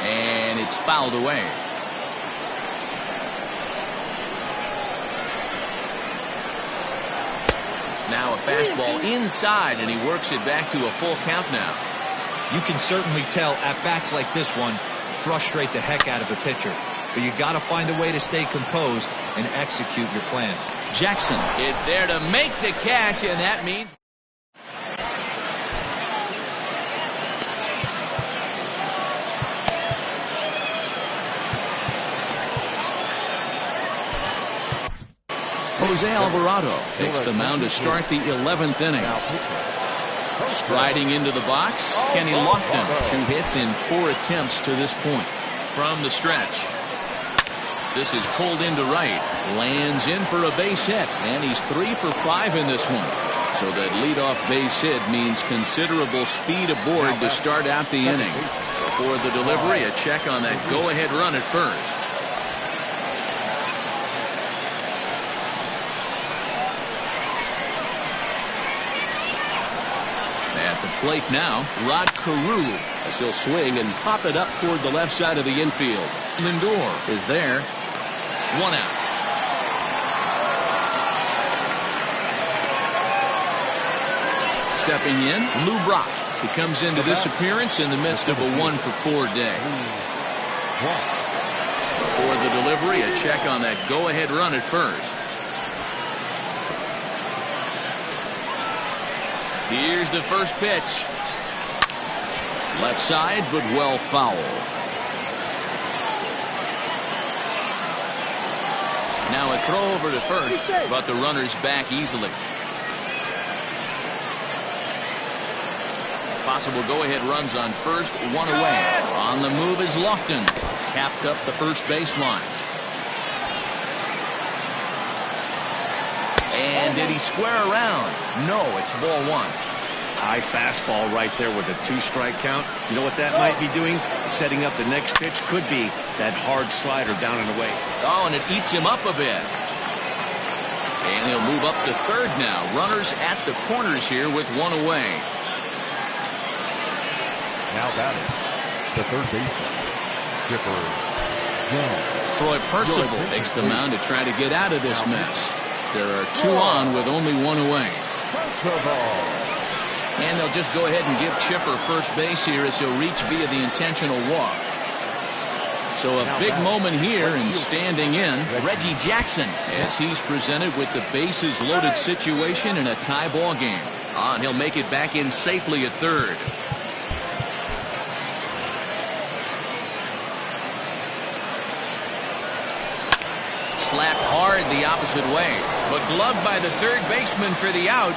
And it's fouled away. Now a fastball inside, and he works it back to a full count now. You can certainly tell at bats like this one frustrate the heck out of a pitcher. But you got to find a way to stay composed and execute your plan. Jackson is there to make the catch, and that means Jose Alvarado takes the mound to start the 11th inning. Striding into the box, Kenny Lofton. 2 hits in 4 attempts to this point. From the stretch, this is pulled into right. Lands in for a base hit, and he's 3 for 5 in this one. So that leadoff base hit means considerable speed aboard to start out the inning. For the delivery, a check on that go-ahead run at first. At the plate now, Rod Carew, as he'll swing and pop it up toward the left side of the infield. Lindor is there. 1 out. Stepping in, Lou Brock. He comes into this appearance in the midst of a 1 for 4 day. For the delivery, a check on that go-ahead run at first. Here's the first pitch. Left side, but well foul. Now a throw over to first, but the runner's back easily. Possible go-ahead runs on first, 1 away. On the move is Lofton. Tapped up the first baseline. And did he square around? No, it's ball 1. High fastball right there with a 2-strike count. You know what that might be doing? Setting up the next pitch. Could be that hard slider down and away. Oh, and it eats him up a bit. And he'll move up to third now. Runners at the corners here with 1 away. Now batting, the third baseman, Chipper Jones. Troy Percival takes the mound to try to get out of this mess. There are 2 on with only 1 away. And they'll just go ahead and give Chipper first base here as he'll reach via the intentional walk. So a big moment here, and standing in, Reggie Jackson, as he's presented with the bases loaded situation in a tie ball game. And he'll make it back in safely at third. Slapped hard the opposite way, but gloved by the third baseman for the out.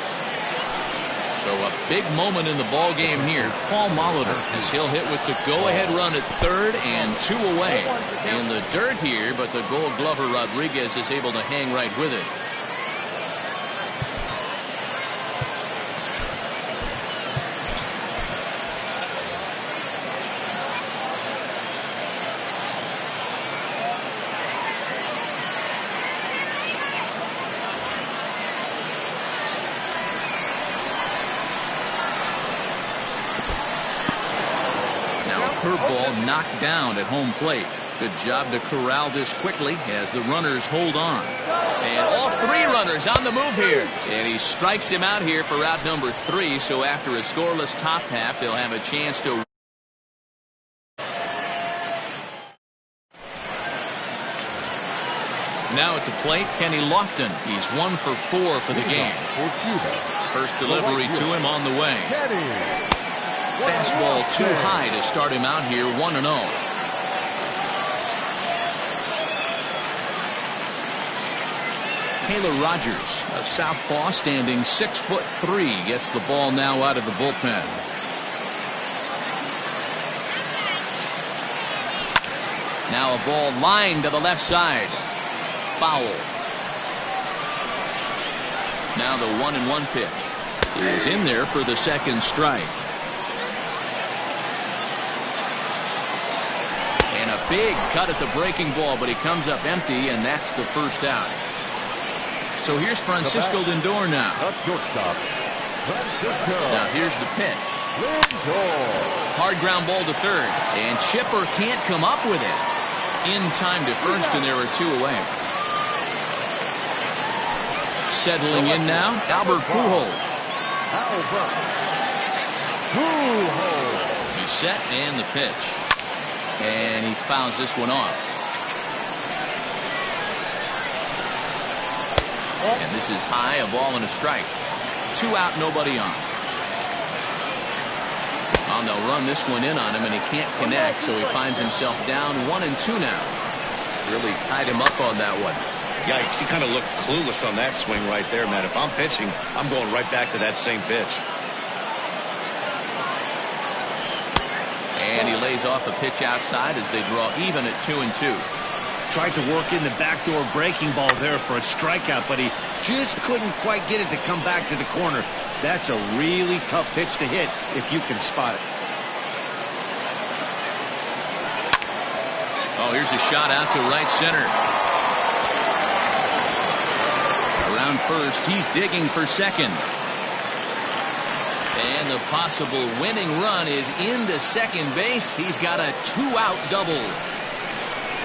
So a big moment in the ball game here. Paul Molitor, as he'll hit with the go-ahead run at third and 2 away. In the dirt here, but the Gold Glover Rodriguez is able to hang right with it. Curveball knocked down at home plate. Good job to corral this quickly as the runners hold on. And all 3 runners on the move here. And he strikes him out here for out number 3. So after a scoreless top half, they'll have a chance to. Now at the plate, Kenny Lofton. He's 1 for 4 for the game. First delivery to him on the way. Fastball too high to start him out here, 1-0. Taylor Rogers, a southpaw standing 6'3", gets the ball now out of the bullpen. Now a ball lined to the left side. Foul. Now the 1-1 pitch is in there for the second strike. And a big cut at the breaking ball, but he comes up empty, and that's the first out. So here's Francisco Lindor now. Now here's the pitch. Hard ground ball to third, and Chipper can't come up with it. In time to first, and there are 2 away. settling in now, Albert Pujols. He's set and the pitch. And he fouls this one off. And this is high, a ball and a strike. 2 out, nobody on. Well, they'll run this one in on him, and he can't connect, so he finds himself down 1-2 now. Really tied him up on that one. Yikes, he kind of looked clueless on that swing right there, man. If I'm pitching, I'm going right back to that same pitch. And he lays off a pitch outside as they draw even at 2-2. Tried to work in the backdoor breaking ball there for a strikeout, but he just couldn't quite get it to come back to the corner. That's a really tough pitch to hit if you can spot it. Oh, here's a shot out to right center. Around first, he's digging for second. And the possible winning run is into second base. He's got a 2-out double.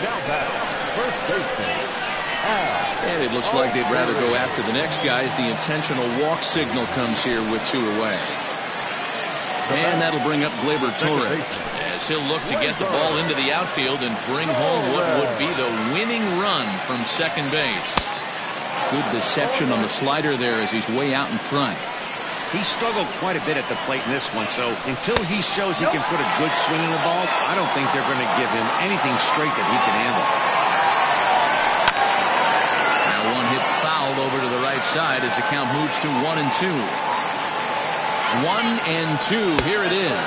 Now back, first baseman. And it looks like they'd rather go after the next guy as the intentional walk signal comes here with 2 away. And that'll bring up Gleyber Torres as he'll look to get the ball into the outfield and bring home what would be the winning run from second base. Good deception on the slider there as he's way out in front. He struggled quite a bit at the plate in this one, so until he shows he can put a good swing on the ball, I don't think they're going to give him anything straight that he can handle. Now one hit foul over to the right side as the count moves to 1-2. 1-2. Here it is.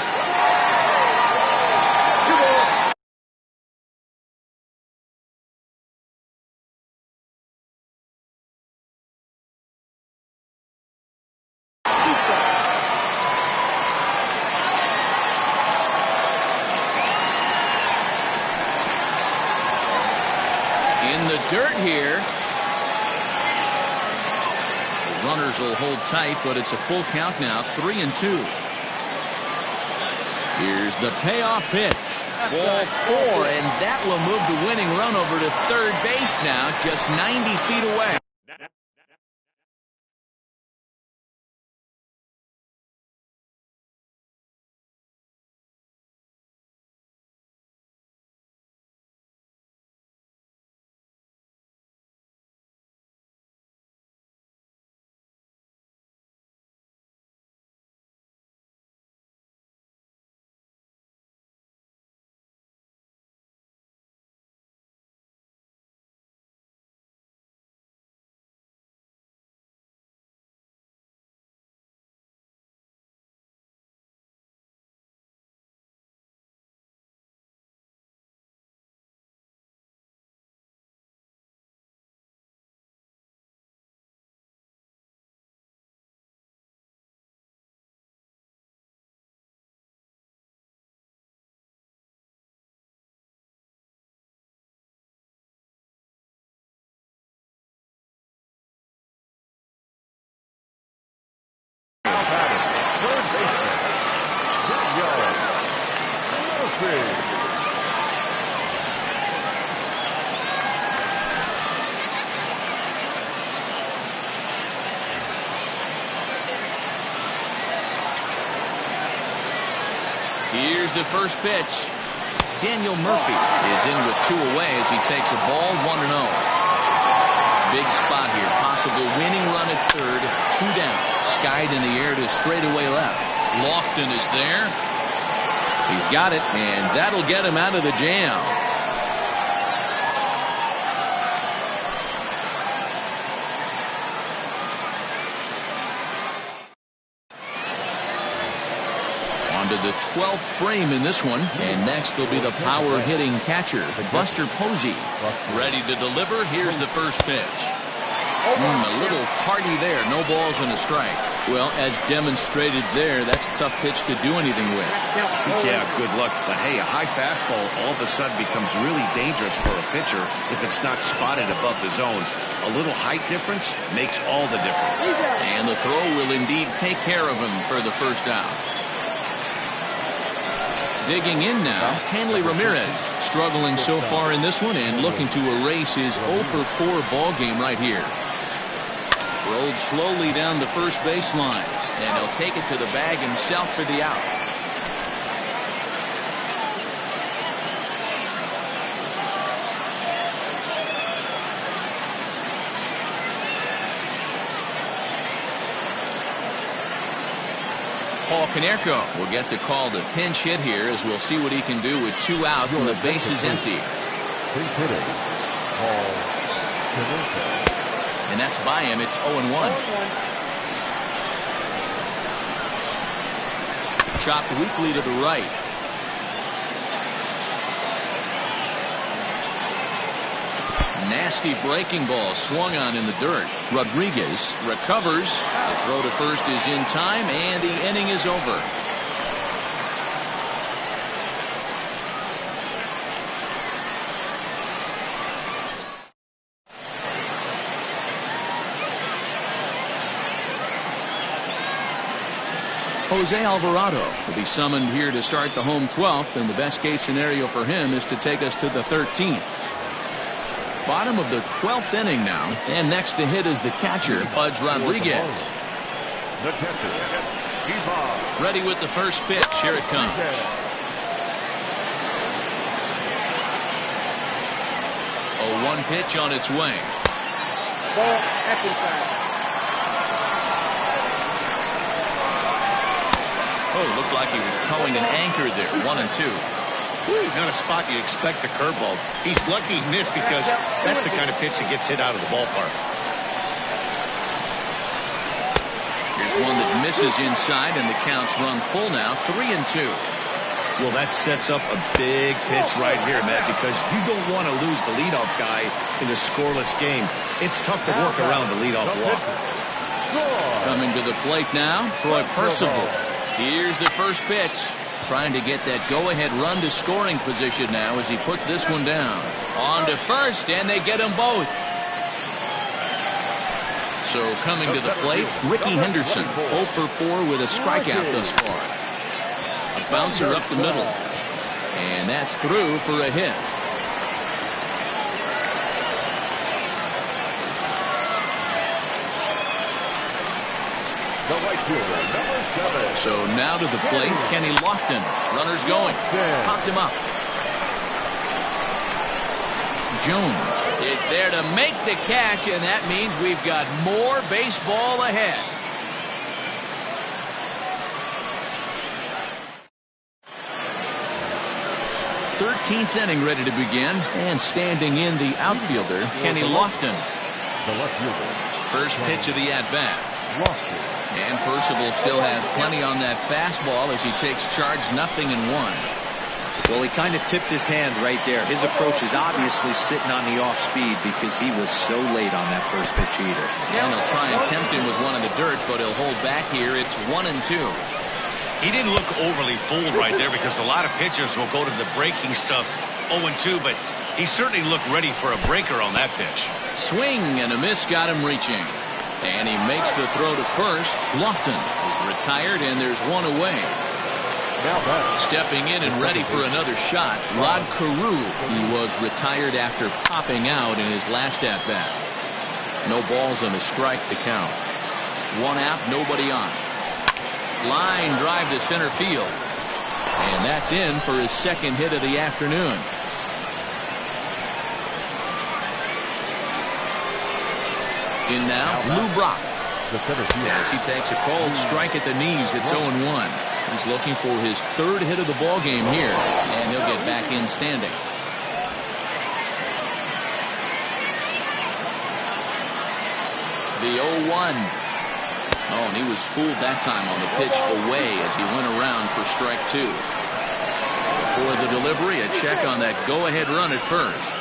Dirt here. The runners will hold tight, but it's a full count now, 3-2. Here's the payoff pitch. Ball 4, and that will move the winning run over to third base now, just 90 feet away. Here's the first pitch. Daniel Murphy is in with 2 away as he takes a ball 1-0. Big spot here. Possible winning run at third. 2 down. Skied in the air to straightaway left. Lofton is there. He's got it, and that'll get him out of the jam. To the 12th frame in this one, and next will be the power hitting catcher, Buster Posey, ready to deliver. Here's the first pitch. A little tardy there. No balls and a strike. Well, as demonstrated there, that's a tough pitch to do anything with. Yeah, good luck. But hey, a high fastball all of a sudden becomes really dangerous for a pitcher if it's not spotted above the zone. A little height difference makes all the difference. And the throw will indeed take care of him for the first out. Digging in now, Hanley Ramirez, struggling so far in this one and looking to erase his 0-for-4 ball game right here. Rolled slowly down the first baseline, and he'll take it to the bag himself for the out. Paul Konerko will get the call to pinch hit here, as we'll see what he can do with 2 out and the base is empty. Pinch hitting, Paul Konerko. And that's by him. It's 0-1. Chopped weakly to the right. Nasty breaking ball swung on in the dirt. Rodriguez recovers. The throw to first is in time, and the inning is over. Jose Alvarado will be summoned here to start the home 12th, and the best case scenario for him is to take us to the 13th. Bottom of the 12th inning now, and next to hit is the catcher, Pudge Rodriguez. The catcher, ready with the first pitch. Here it comes. 0-1 pitch on its way. Ball at inside. Oh, looked like he was towing an anchor there. 1-2. Not a spot you expect a curveball. He's lucky he missed, because that's the kind of pitch that gets hit out of the ballpark. Here's one that misses inside, and the count's run full now. 3-2. Well, that sets up a big pitch right here, Matt, because you don't want to lose the leadoff guy in a scoreless game. It's tough to work around the leadoff walk. Coming to the plate now, Troy Percival. Here's the first pitch. Trying to get that go-ahead run to scoring position now as he puts this one down. On to first, and they get them both. So coming to the plate, Ricky Henderson, 0 for 4 with a strikeout thus far. A bouncer up the middle. And that's through for a hit. the right fielder, number 7. So now to the plate, Kenny Lofton. Runners going. Popped him up. Jones is there to make the catch, and that means we've got more baseball ahead. Thirteenth inning ready to begin, and standing in the outfielder, Kenny Lofton. The left fielder. First pitch of the at-bat. Lofton. And Percival still has plenty on that fastball as he takes charge, 0-1. Well, he kind of tipped his hand right there. His approach is obviously sitting on the off speed because he was so late on that first pitch heater. And he'll try and tempt him with one in the dirt, but he'll hold back here. It's 1-2. He didn't look overly fooled right there, because a lot of pitchers will go to the breaking stuff 0-2, but he certainly looked ready for a breaker on that pitch. Swing and a miss got him reaching. And he makes the throw to first. Lofton is retired, and there's one away. Stepping in and ready for another shot, Rod Carew. He was retired after popping out in his last at-bat. No balls and a strike to count. One out, nobody on. Line drive to center field. And that's in for his second hit of the afternoon. In now, Lou Brock. As he takes a cold strike at the knees, it's 0-1. He's looking for his third hit of the ball game here, and he'll get back in standing. The 0-1. Oh, and he was fooled that time on the pitch away as he went around for strike 2. For the delivery, a check on that go-ahead run at first.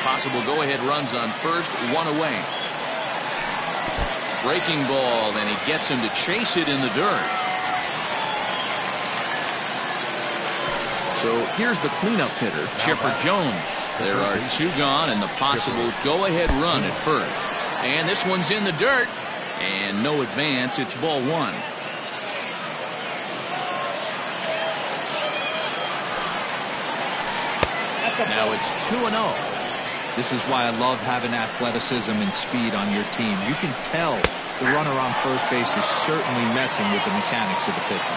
Possible go-ahead runs on first, one away. Breaking ball, and he gets him to chase it in the dirt. So here's the cleanup hitter, Chipper Jones. There are 2 gone, and the possible go-ahead run at first. And this one's in the dirt, and no advance. It's ball 1. Now it's 2-0. This is why I love having athleticism and speed on your team. You can tell the runner on first base is certainly messing with the mechanics of the pitcher.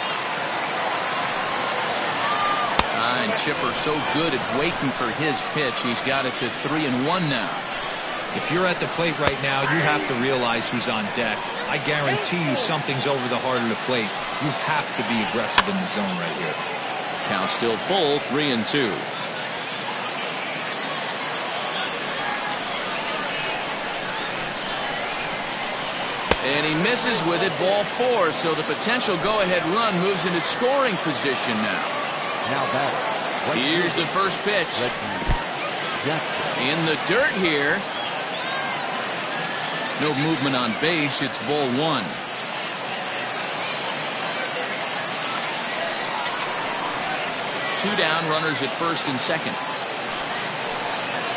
And Chipper so good at waiting for his pitch. He's got it to 3-1 now. If you're at the plate right now, you have to realize who's on deck. I guarantee you something's over the heart of the plate. You have to be aggressive in the zone right here. Count still full, 3-2. And he misses with it, ball 4. So the potential go-ahead run moves into scoring position now. Now back. Here's the first pitch. In the dirt here. No movement on base. It's ball 1. 2 down, runners at first and second.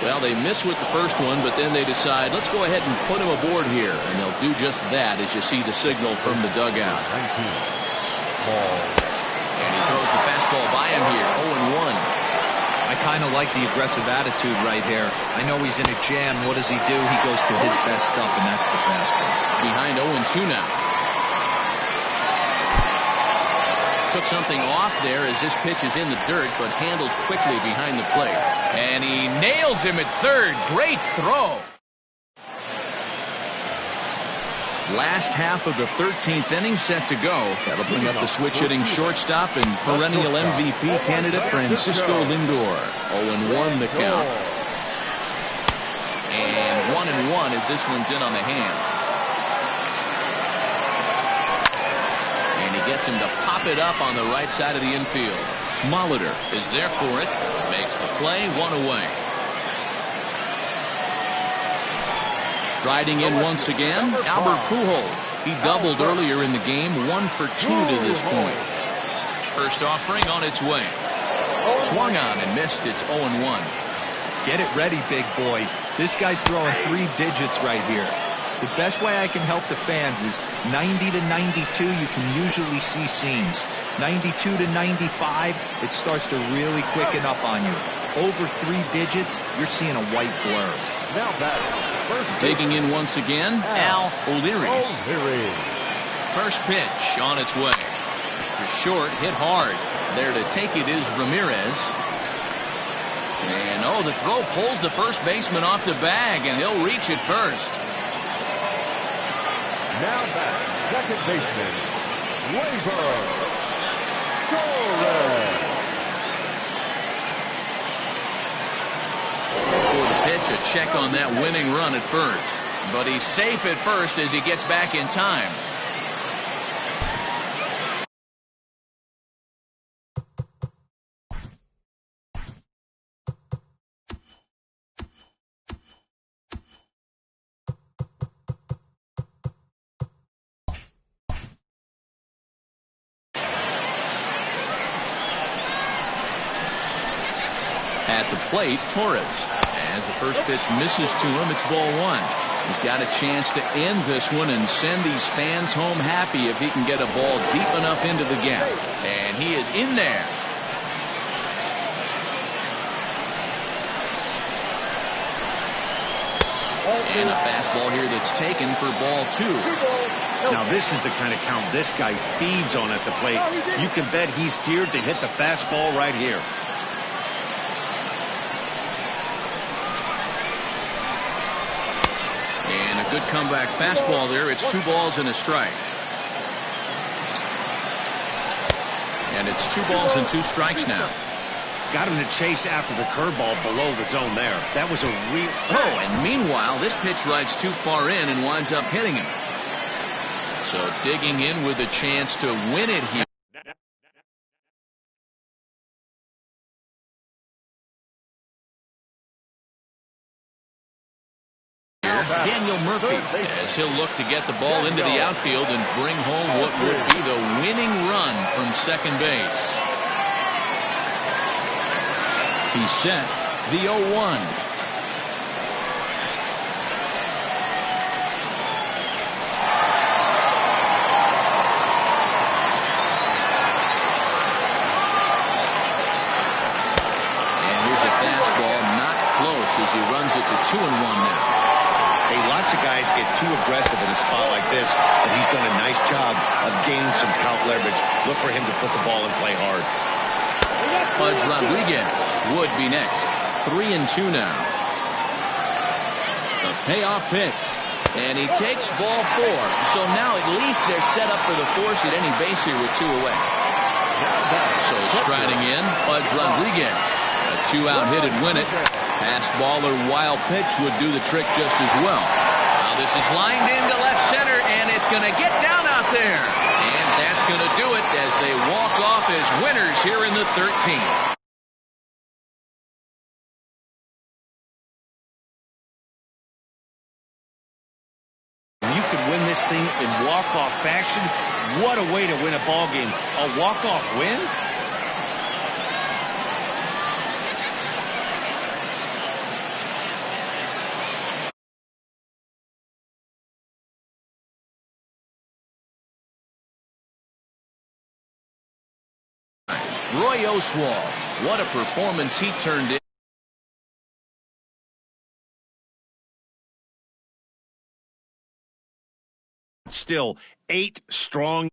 Well, they miss with the first one, but then they decide, let's go ahead and put him aboard here. And they'll do just that as you see the signal from the dugout. And he throws the fastball by him here, 0-1. I kind of like the aggressive attitude right here. I know he's in a jam. What does he do? He goes to his best stuff, and that's the fastball. Behind 0-2 now. Took something off there as this pitch is in the dirt, but handled quickly behind the plate. And he nails him at third. Great throw. Last half of the 13th inning set to go. That'll bring up the switch-hitting shortstop and perennial MVP candidate Francisco Lindor. 0-1 the count. And 1-1 as this one's in on the hands. And he gets him to pop it up on the right side of the infield. Molitor is there for it. Makes the play, 1 away. Striding in once again, Albert Pujols. He doubled earlier in the game, 1 for 2 to this point. First offering on its way. Swung on and missed. It's 0-1. Get it ready, big boy. This guy's throwing 3 digits right here. The best way I can help the fans is 90 to 92, you can usually see seams. 92 to 95, it starts to really quicken up on you. Over 3 digits, you're seeing a white blur. Now back. Taking in once again, Al O'Leary. First pitch on its way. For short, hit hard. There to take it is Ramirez. And the throw pulls the first baseman off the bag, and he'll reach it first. Now back, second baseman, Gleyber Torres. For the pitch, a check on that winning run at first. But he's safe at first as he gets back in time. At the plate, Torres. As the first pitch misses to him, it's ball 1. He's got a chance to end this one and send these fans home happy if he can get a ball deep enough into the gap. And he is in there. And a fastball here that's taken for ball 2. Now this is the kind of count this guy feeds on at the plate. You can bet he's geared to hit the fastball right here. And a good comeback fastball there. It's 2 balls and a strike. And it's 2 balls and 2 strikes now. Got him to chase after the curveball below the zone there. That was a real... and meanwhile, this pitch rides too far in and winds up hitting him. So digging in with a chance to win it here. Daniel Murphy, as he'll look to get the ball into the outfield and bring home what would be the winning run from second base. He's set the 0-1. And here's a fastball not close as he runs it to 2-1 now. Hey, lots of guys get too aggressive in a spot like this, but he's done a nice job of gaining some count leverage. Look for him to put the ball and play hard. Pudge Rodriguez would be next. 3-2 now. The payoff pitch. And he takes ball 4. So now at least they're set up for the force at any base here with 2 away. So striding in, Pudge Rodriguez. A 2-out hit and win it. Pass ball or wild pitch would do the trick just as well. Now this is lined into left center, and it's going to get down out there. And that's going to do it as they walk off as winners here in the 13th. You could win this thing in walk-off fashion. What a way to win a ball game. A walk-off win? Roy Oswalt, what a performance he turned in. Still 8 strong.